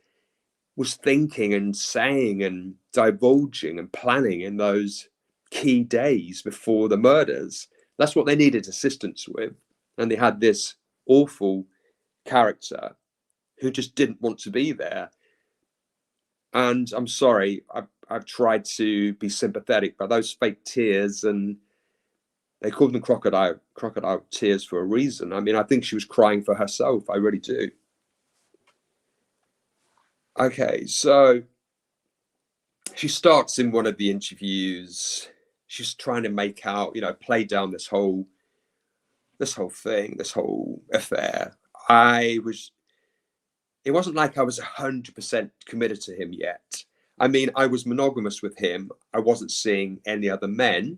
was thinking and saying and divulging and planning in those key days before the murders. That's what they needed assistance with. And they had this awful character who just didn't want to be there. And I'm sorry, I've tried to be sympathetic, but those fake tears, and they call them crocodile tears for a reason. I mean, I think she was crying for herself. I really do. Okay, so she starts in one of the interviews. She's trying to make out, play down this whole thing, this whole affair. It wasn't like I was 100% committed to him yet. I mean, I was monogamous with him. I wasn't seeing any other men,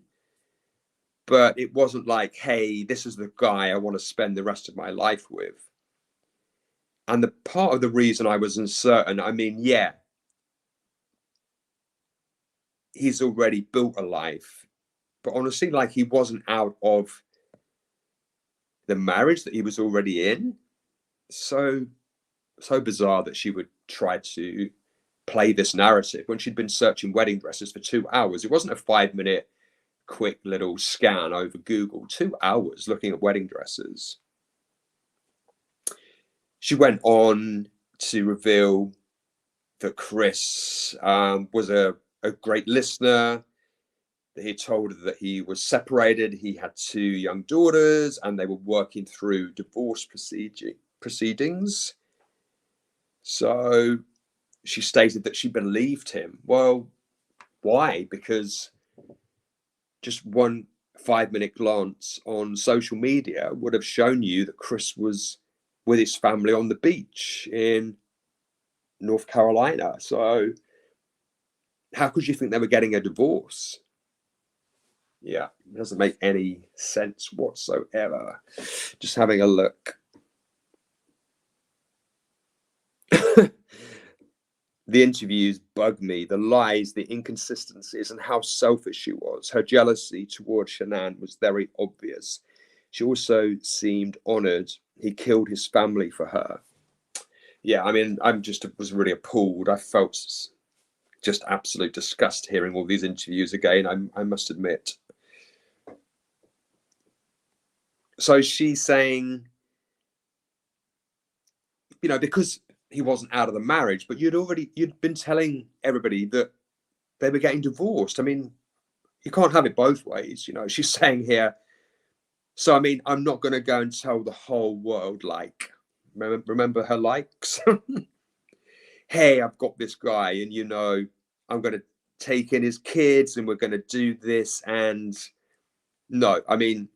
but it wasn't like, hey, this is the guy I want to spend the rest of my life with. And the part of the reason I was uncertain, I mean, yeah, he's already built a life, but honestly, like, he wasn't out of the marriage that he was already in. So bizarre that she would try to play this narrative when she'd been searching wedding dresses for 2 hours. It wasn't a 5-minute quick little scan over Google. 2 hours looking at wedding dresses. She went on to reveal that Chris was a great listener, that he told her that he was separated, he had 2 young daughters, and they were working through divorce proceedings. So she stated that she believed him. Well, why? Because just one 5-minute glance on social media would have shown you that Chris was with his family on the beach in North Carolina. So how could you think they were getting a divorce? Yeah, it doesn't make any sense whatsoever. Just having a look. The interviews bug me, the lies, the inconsistencies, and how selfish she was. Her jealousy towards Shannan was very obvious. She also seemed honored he killed his family for her. Yeah, I mean, was really appalled. I felt just absolute disgust hearing all these interviews again, I must admit. So she's saying, because he wasn't out of the marriage, but you'd been telling everybody that they were getting divorced. I mean, you can't have it both ways. She's saying here, so I mean, I'm not going to go and tell the whole world, like, remember her likes? Hey, I've got this guy, and I'm going to take in his kids, and we're going to do this. And no, I mean,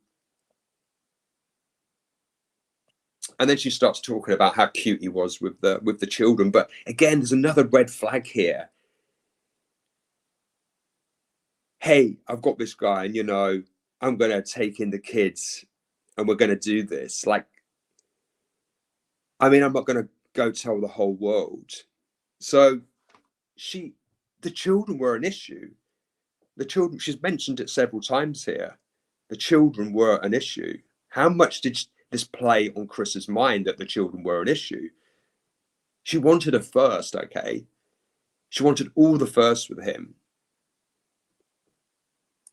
and then she starts talking about how cute he was with the children. But again, there's another red flag here. Hey, I've got this guy, and I'm going to take in the kids, and we're going to do this. Like, I mean, I'm not going to go tell the whole world. So the children were an issue. The children, she's mentioned it several times here. The children were an issue. How much did this play on Chris's mind that the children were an issue? She wanted a first, okay? She wanted all the first with him.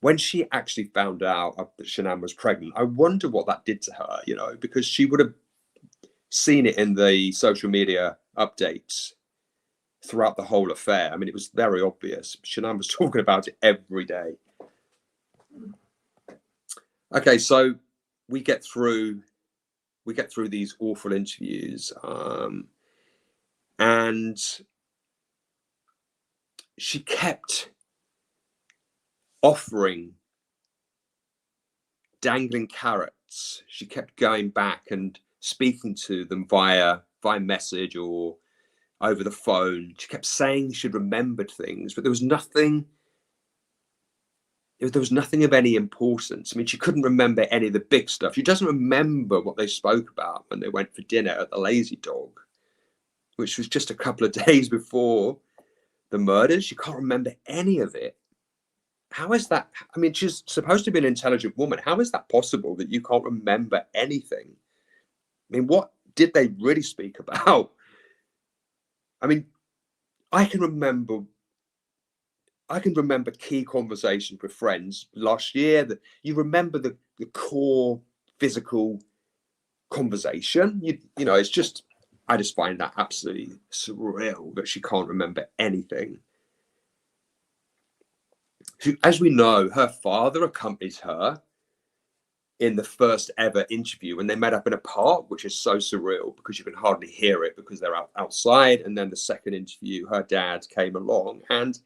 When she actually found out that Shannan was pregnant, I wonder what that did to her, because she would have seen it in the social media updates throughout the whole affair. I mean, it was very obvious. Shannan was talking about it every day. Okay, so we get through these awful interviews, and she kept offering dangling carrots. She kept going back and speaking to them via message or over the phone. She kept saying she'd remembered things, but there was nothing of any importance. I mean, she couldn't remember any of the big stuff. She doesn't remember what they spoke about when they went for dinner at the Lazy Dog, which was just a couple of days before the murders. She can't remember any of it. How is that? I mean, she's supposed to be an intelligent woman. How is that possible that you can't remember anything? I mean, what did they really speak about? I mean, I can remember key conversations with friends last year that you remember the core physical conversation. It's just, I just find that absolutely surreal that she can't remember anything. As we know, her father accompanies her in the first ever interview when they met up in a park, which is so surreal because you can hardly hear it because they're outside. And then the second interview, her dad came along and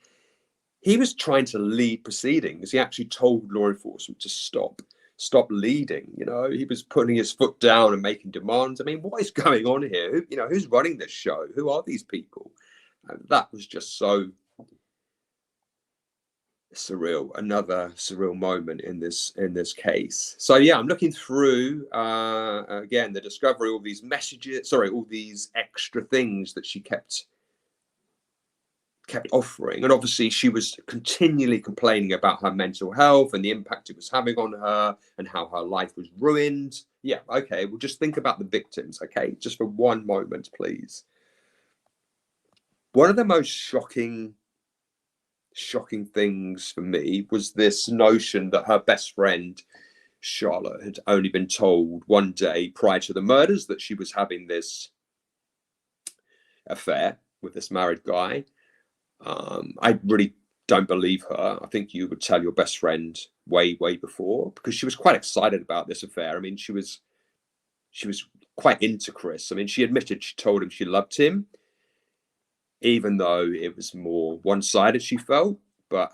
he was trying to lead proceedings. He actually told law enforcement to stop leading. You know, he was putting his foot down and making demands. I mean, what is going on here? Who's running this show? Who are these people? And that was just so surreal. Another surreal moment in this case. So yeah, I'm looking through again the discovery, all these messages, all these extra things that she kept offering, and obviously she was continually complaining about her mental health and the impact it was having on her and how her life was ruined. Yeah, okay, well, just think about the victims, okay, just for one moment, please. One of the most shocking things for me was this notion that her best friend Charlotte had only been told one day prior to the murders that she was having this affair with this married guy. I really don't believe her. I think you would tell your best friend way before, because she was quite excited about this affair. I mean, she was quite into Chris. I mean, she admitted she told him she loved him, even though it was more one-sided, she felt. But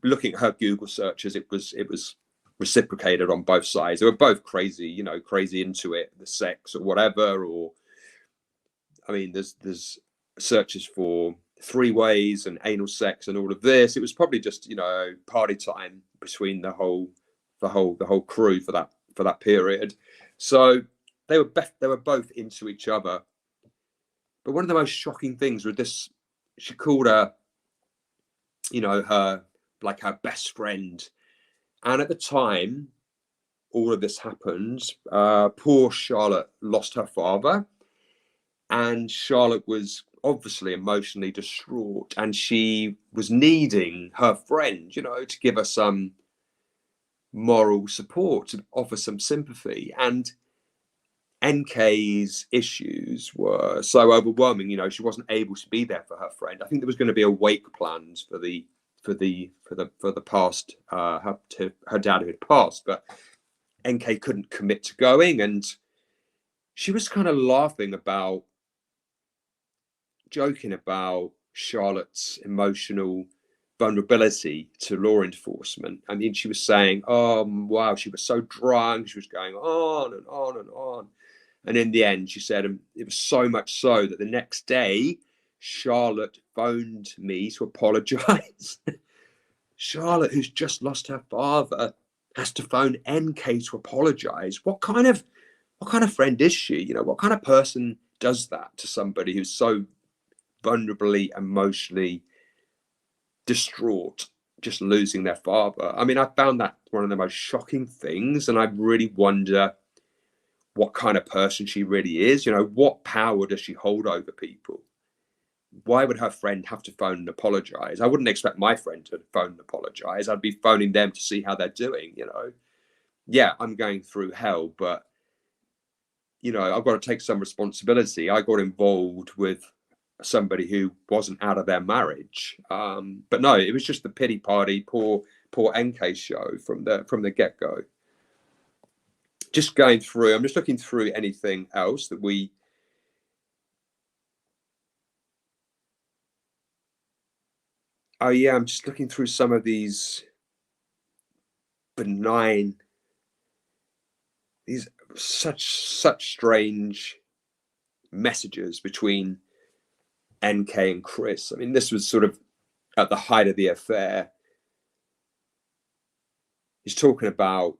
looking at her Google searches, it was reciprocated on both sides. They were both crazy, crazy into it, the sex or whatever. Or, I mean, there's searches for three ways and anal sex and all of this. It was probably just party time between the whole crew for that period. So they were both into each other. But one of the most shocking things was this: she called her, her best friend. And at the time all of this happened, poor Charlotte lost her father, and Charlotte was obviously emotionally distraught, and she was needing her friend, to give her some moral support, to offer some sympathy. And NK's issues were so overwhelming, she wasn't able to be there for her friend. I think there was going to be a wake planned for the past, her dad who had passed, but NK couldn't commit to going, and she was kind of joking about Charlotte's emotional vulnerability to law enforcement. I mean, she was saying, "Oh, wow, she was so drunk." She was going on and on and on. And in the end, she said, it was so much so that the next day, Charlotte phoned me to apologize. Charlotte, who's just lost her father, has to phone NK to apologize. What kind of friend is she? What kind of person does that to somebody who's so vulnerably, emotionally distraught, just losing their father? I mean, I found that one of the most shocking things, and I really wonder what kind of person she really is. What power does she hold over people? Why would her friend have to phone and apologize? I wouldn't expect my friend to phone and apologize. I'd be phoning them to see how they're doing. Yeah, I'm going through hell, but I've got to take some responsibility. I got involved with somebody who wasn't out of their marriage. But no, it was just the pity party, poor NK show from the get-go. Just going through, I'm just looking through anything else that we... Oh yeah, I'm just looking through some of these benign, these such strange messages between NK and Chris. I mean, this was sort of at the height of the affair. He's talking about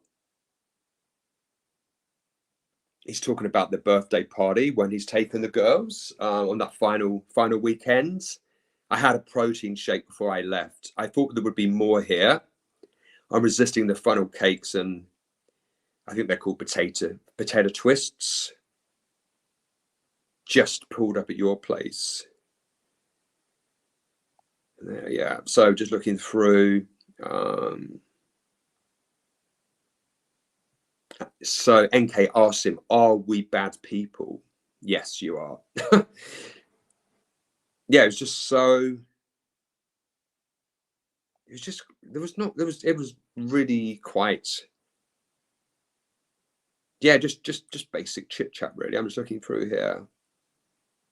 the birthday party when he's taken the girls on that final weekend. I had a protein shake before I left. I thought there would be more here. I'm resisting the funnel cakes, and I think they're called potato twists. Just pulled up at your place. There, yeah. So just looking through. So NK asks him, "Are we bad people?" Yes, you are. Yeah, it was just so. It was just it was really quite. Yeah, just basic chit chat really. I'm just looking through here.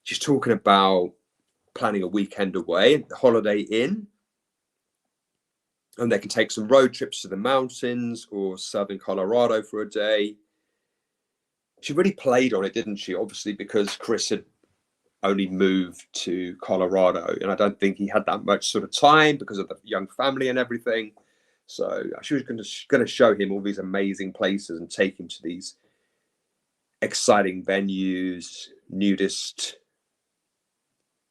She's talking about planning a weekend away, the Holiday Inn, and they can take some road trips to the mountains or southern Colorado for a day. She really played on it, didn't she? Obviously, because Chris had only moved to Colorado, and I don't think he had that much sort of time because of the young family and everything. So she was going to show him all these amazing places and take him to these exciting venues, nudist,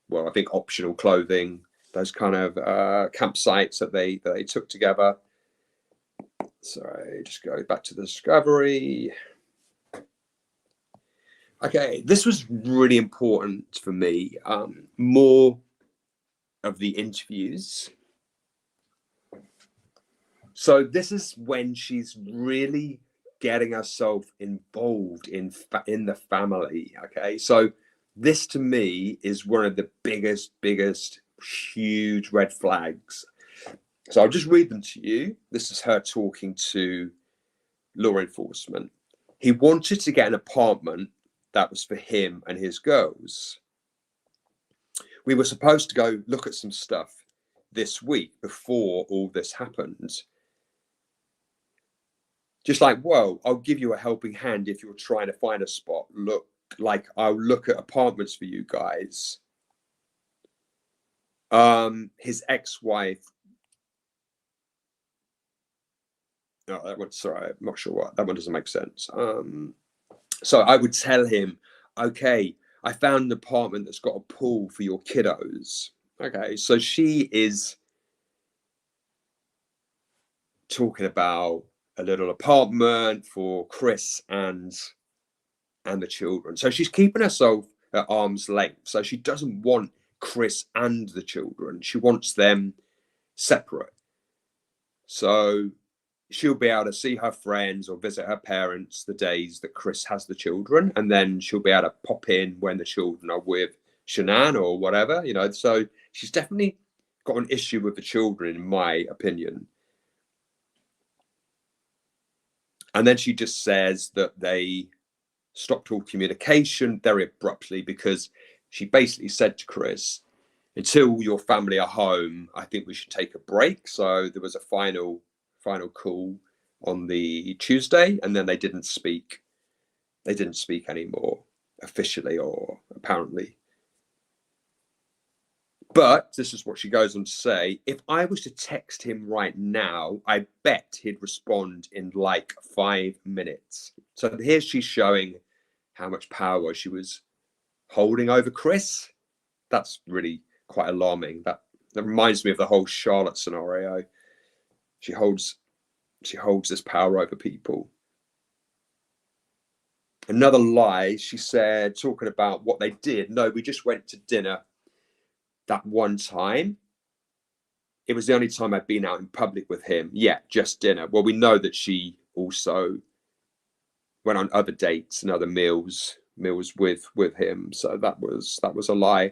well, I think optional clothing, those kind of campsites that they took together. Sorry, just go back to the discovery. Okay, this was really important for me. More of the interviews. So this is when she's really getting herself involved in the family. Okay, so this to me is one of the biggest, huge red flags. So I'll just read them to you. This is her talking to law enforcement. He wanted to get an apartment that was for him and his girls. We were supposed to go look at some stuff this week before all this happened. Just like, well, I'll give you a helping hand if you're trying to find a spot. Look, like I'll look at apartments for you guys. His ex-wife. No, that one. Sorry, I'm not sure what that one doesn't make sense. So I would tell him, okay, I found an apartment that's got a pool for your kiddos. Okay, so she is talking about a little apartment for Chris and the children. So she's keeping herself at arm's length. So she doesn't want Chris and the children. She wants them separate. So she'll be able to see her friends or visit her parents the days that Chris has the children, and then she'll be able to pop in when the children are with Shannan or whatever, you know. So she's definitely got an issue with the children, in my opinion. And then she just says that they stopped all communication very abruptly because she basically said to Chris, until your family are home, I think we should take a break. So there was a final call on the Tuesday, and then they didn't speak anymore officially or apparently. But this is what she goes on to say: if I was to text him right now, I bet he'd respond in like 5 minutes. So here she's showing how much power she was holding over Chris. That's really quite alarming. That reminds me of the whole Charlotte scenario. She holds this power over people. Another lie, she said, talking about what they did. No, we just went to dinner that one time. It was the only time I'd been out in public with him. Yeah, just dinner. Well, we know that she also went on other dates and other meals with him. So that was a lie.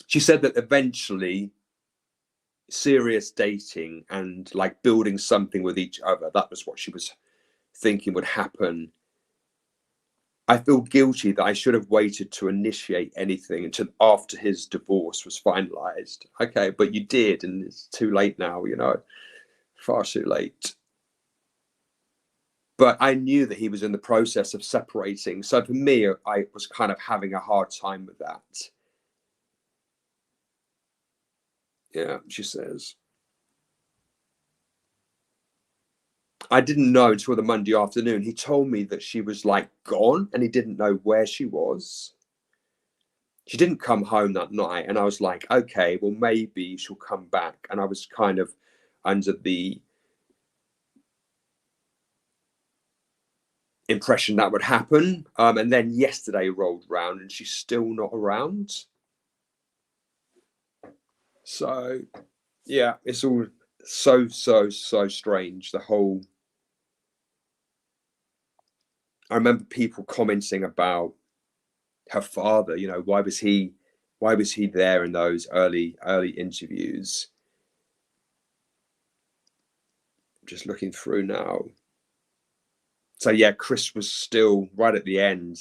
She said that eventually serious dating and like building something with each other, that was what she was thinking would happen. I feel guilty that I should have waited to initiate anything until after his divorce was finalized. Okay, but you did, and it's too late now, you know, far too late. But I knew that he was in the process of separating. So for me, I was kind of having a hard time with that. Yeah, she says. I didn't know until the Monday afternoon. He told me that she was like gone and he didn't know where she was. She didn't come home that night. And I was like, okay, well, maybe she'll come back. And I was kind of under the impression that would happen. And then yesterday rolled around and she's still not around. So, yeah, it's all so strange. The whole I remember people commenting about her father. You know, why was he there in those early interviews? Just looking through now. So yeah, Chris was still right at the end,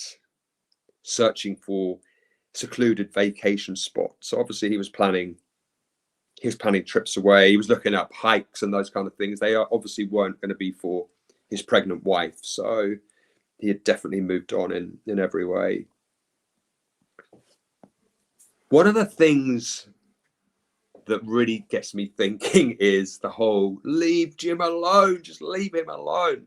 searching for secluded vacation spots. So obviously he was planning trips away. He was looking up hikes and those kind of things. They obviously weren't going to be for his pregnant wife. So he had definitely moved on in every way. One of the things that really gets me thinking is the whole leave Jim alone, just leave him alone.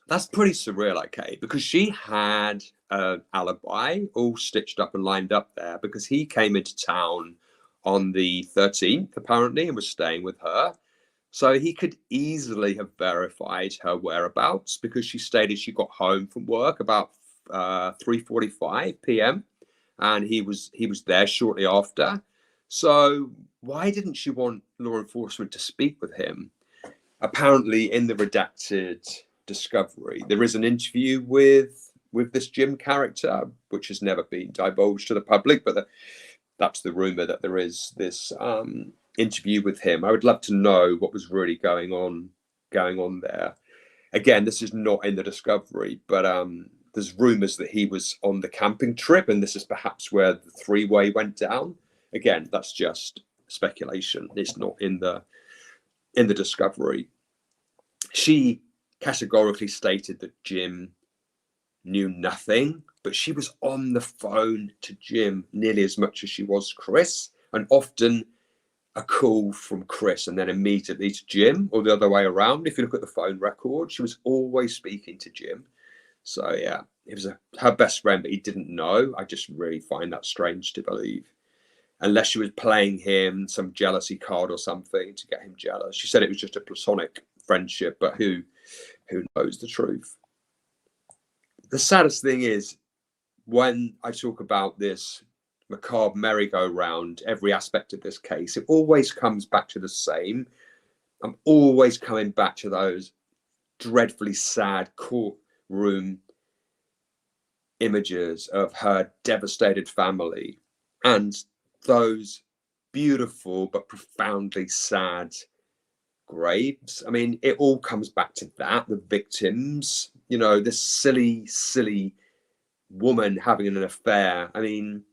That's pretty surreal, okay, because she had an alibi all stitched up and lined up there because he came into town on the 13th, apparently, and was staying with her. So he could easily have verified her whereabouts because she stated she got home from work about 3:45 p.m. and he was there shortly after. So why didn't she want law enforcement to speak with him? Apparently, in the redacted discovery, there is an interview with this Jim character, which has never been divulged to the public, but that's the rumor, that there is this interview with him. I would love to know what was really going on there. Again, this is not in the discovery, but there's rumors that he was on the camping trip, and this is perhaps where the three-way went down. Again, that's just speculation. It's not in the discovery. She categorically stated that Jim knew nothing, but she was on the phone to Jim nearly as much as she was Chris, and often a call from Chris and then immediately to Jim, or the other way around. If you look at the phone record, she was always speaking to Jim. So yeah, it was her best friend, but he didn't know. I just really find that strange to believe, unless she was playing him some jealousy card or something to get him jealous. She said it was just a platonic friendship, but who knows the truth? The saddest thing is, when I talk about this macabre merry-go-round, every aspect of this case, it always comes back to the same. I'm always coming back to those dreadfully sad courtroom images of her devastated family and those beautiful but profoundly sad graves. I mean, it all comes back to that. The victims, you know, this silly woman having an affair. I mean,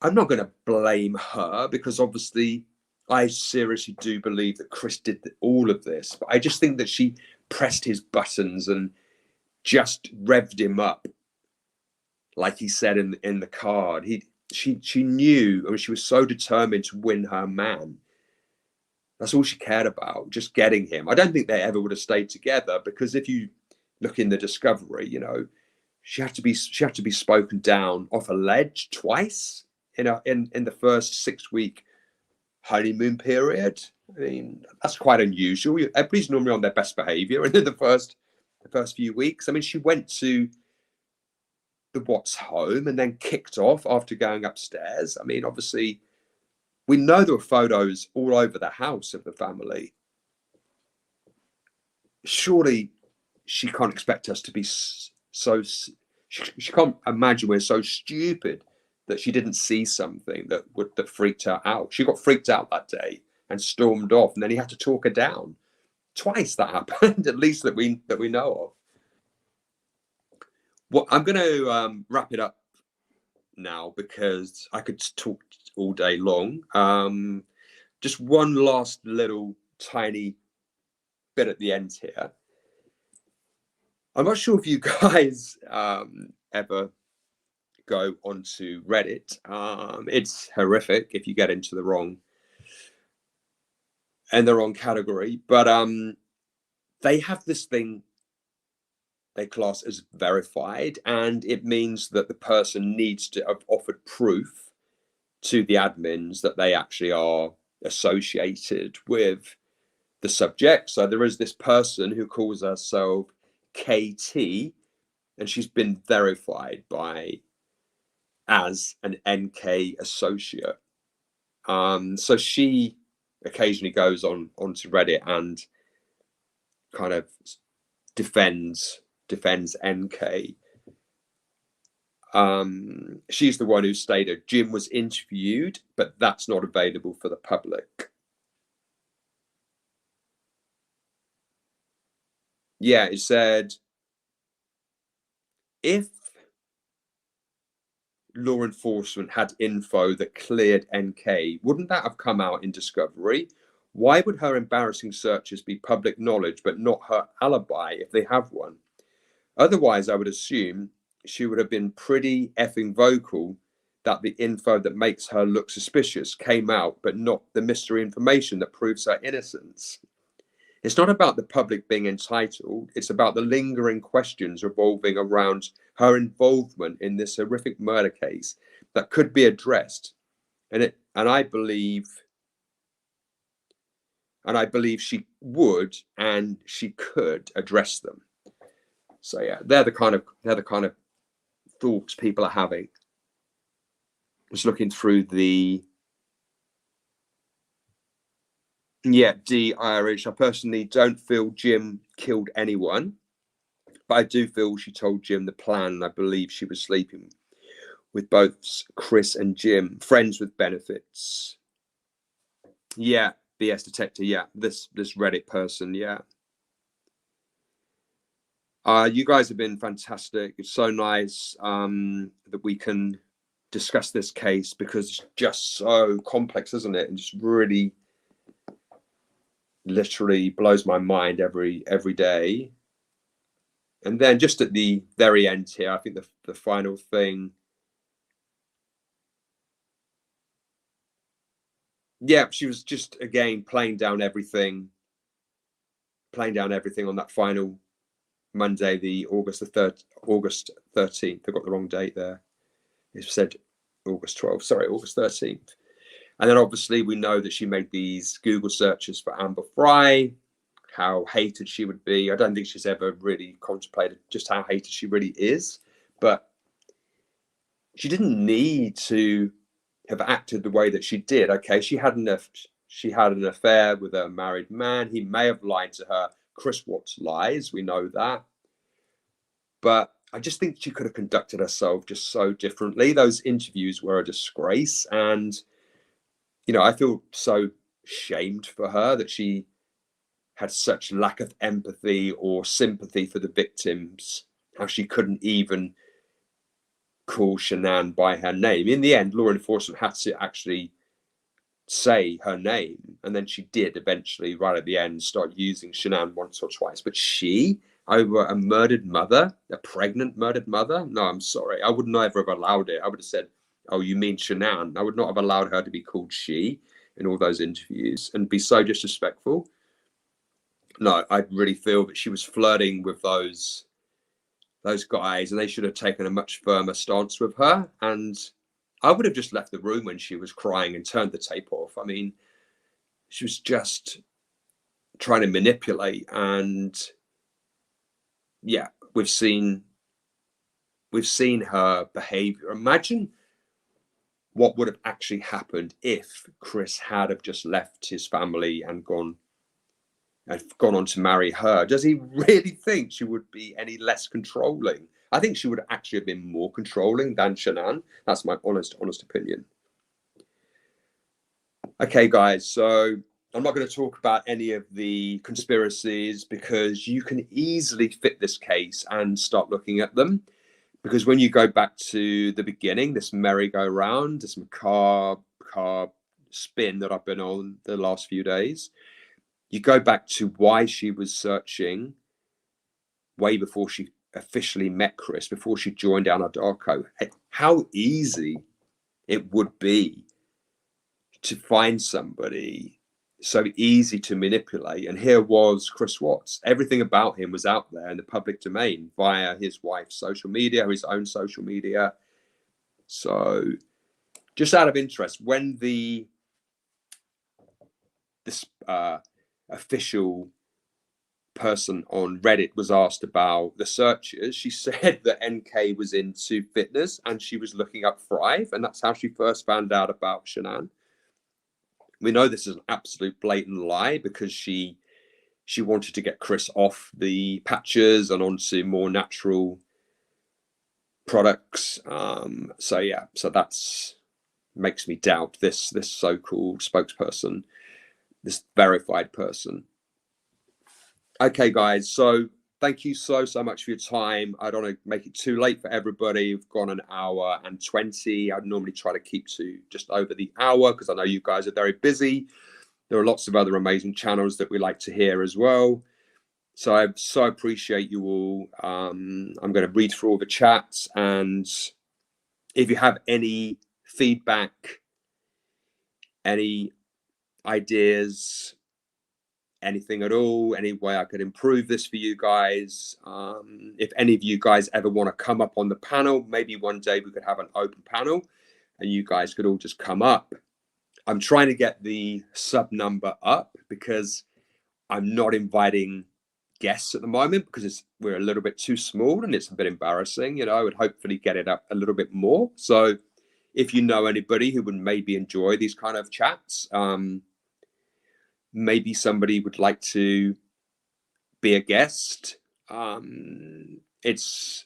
I'm not going to blame her because obviously I seriously do believe that Chris did all of this, but I just think that she pressed his buttons and just revved him up, like he said in the card. She knew, I mean, she was so determined to win her man. That's all she cared about, just getting him. I don't think they ever would have stayed together, because if you look in the discovery, you know, she had to be spoken down off a ledge twice in the first 6-week honeymoon period. I mean, that's quite unusual. Everybody's normally on their best behavior and in the first few weeks. I mean, she went to the Watts home and then kicked off after going upstairs. I mean, obviously, we know there were photos all over the house of the family. Surely she can't expect us to be so... She can't imagine we're so stupid that she didn't see something that freaked her out. She got freaked out that day and stormed off, and then he had to talk her down. Twice that happened, at least that we know of. Well, I'm going to wrap it up now because I could talk all day long. Just one last little tiny bit at the end here. I'm not sure if you guys ever go onto Reddit. It's horrific if you get into the wrong category, but they have this thing they class as verified, and it means that the person needs to have offered proof to the admins that they actually are associated with the subject. So there is this person who calls herself KT, and she's been verified as an NK associate. So she occasionally goes onto Reddit and kind of defends NK. She's the one who stated Jim was interviewed, but that's not available for the public. Yeah, it said, if law enforcement had info that cleared NK, wouldn't that have come out in discovery? Why would her embarrassing searches be public knowledge, but not her alibi if they have one? Otherwise, I would assume she would have been pretty effing vocal that the info that makes her look suspicious came out, but not the mystery information that proves her innocence. It's not about the public being entitled. It's about the lingering questions revolving around her involvement in this horrific murder case that could be addressed. And I believe she would, and she could address them. So yeah, they're the kind of thoughts people are having. Just looking through the D Irish. I personally don't feel Jim killed anyone, but I do feel she told Jim the plan. I believe she was sleeping with both Chris and Jim, friends with benefits. Yeah, BS detector. Yeah, this Reddit person. Yeah. You guys have been fantastic. It's so nice that we can discuss this case, because it's just so complex, isn't it? And just really, literally blows my mind every day. And then just at the very end here, I think the final thing. Yeah, she was just, again, playing down everything on that final Monday, the August 13th. I got the wrong date there. It said August 12th. Sorry, August 13th. And then obviously we know that she made these Google searches for Amber Fry, how hated she would be. I don't think she's ever really contemplated just how hated she really is. But she didn't need to have acted the way that she did. Okay, she had an affair with a married man. He may have lied to her. Chris Watts lies. We know that. But I just think she could have conducted herself just so differently. Those interviews were a disgrace. And, you know, I feel so shamed for her that she had such lack of empathy or sympathy for the victims, how she couldn't even call Shannan by her name. In the end, law enforcement had to actually say her name, and then she did eventually, right at the end, start using Shannan once or twice. But she, over a murdered mother, a pregnant murdered mother? No, I'm sorry. I would never have allowed it. I would have said, oh, you mean Shannan? I would not have allowed her to be called she in all those interviews and be so disrespectful. No, I really feel that she was flirting with those guys, and they should have taken a much firmer stance with her. And I would have just left the room when she was crying and turned the tape off. I mean, she was just trying to manipulate. And yeah, we've seen her behavior. Imagine what would have actually happened if Chris had have just left his family and gone on to marry her. Does he really think she would be any less controlling? I think she would actually have been more controlling than Shannan. That's my honest opinion. Okay, guys, so I'm not going to talk about any of the conspiracies, because you can easily fit this case and start looking at them. Because when you go back to the beginning, this merry-go-round, this macabre spin that I've been on the last few days, you go back to why she was searching way before she officially met Chris, before she joined Anadarko. How easy it would be to find somebody, so easy to manipulate. And here was Chris Watts. Everything about him was out there in the public domain via his wife's social media, his own social media. So just out of interest, when this official person on Reddit was asked about the searches, she said that NK was into fitness and she was looking up Thrive, and that's how she first found out about Shannan. We know this is an absolute blatant lie, because she she wanted to get Chris off the patches and onto more natural products. So yeah, so that's makes me doubt this so-called spokesperson, this verified person. Okay, guys, so thank you so much for your time. I don't want to make it too late for everybody. We've gone an hour and 20. I'd normally try to keep to just over the hour because I know you guys are very busy. There are lots of other amazing channels that we like to hear as well. So I so appreciate you all. I'm going to read through all the chats, and if you have any feedback, any ideas, anything at all, any way I could improve this for you guys, if any of you guys ever want to come up on the panel, maybe one day we could have an open panel and you guys could all just come up. I'm trying to get the sub number up because I'm not inviting guests at the moment because we're a little bit too small and it's a bit embarrassing. I would hopefully get it up a little bit more. So if you know anybody who would maybe enjoy these kind of chats, maybe somebody would like to be a guest. It's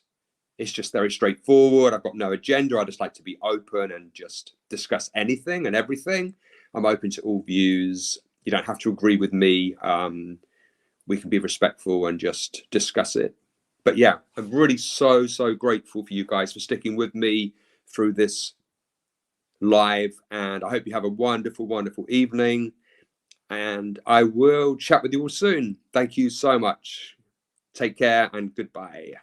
just very straightforward. I've got no agenda. I just like to be open and just discuss anything and everything. I'm open to all views. You don't have to agree with me. We can be respectful and just discuss it. But yeah, I'm really so grateful for you guys for sticking with me through this live. And I hope you have a wonderful evening. And I will chat with you all soon. Thank you so much. Take care and goodbye.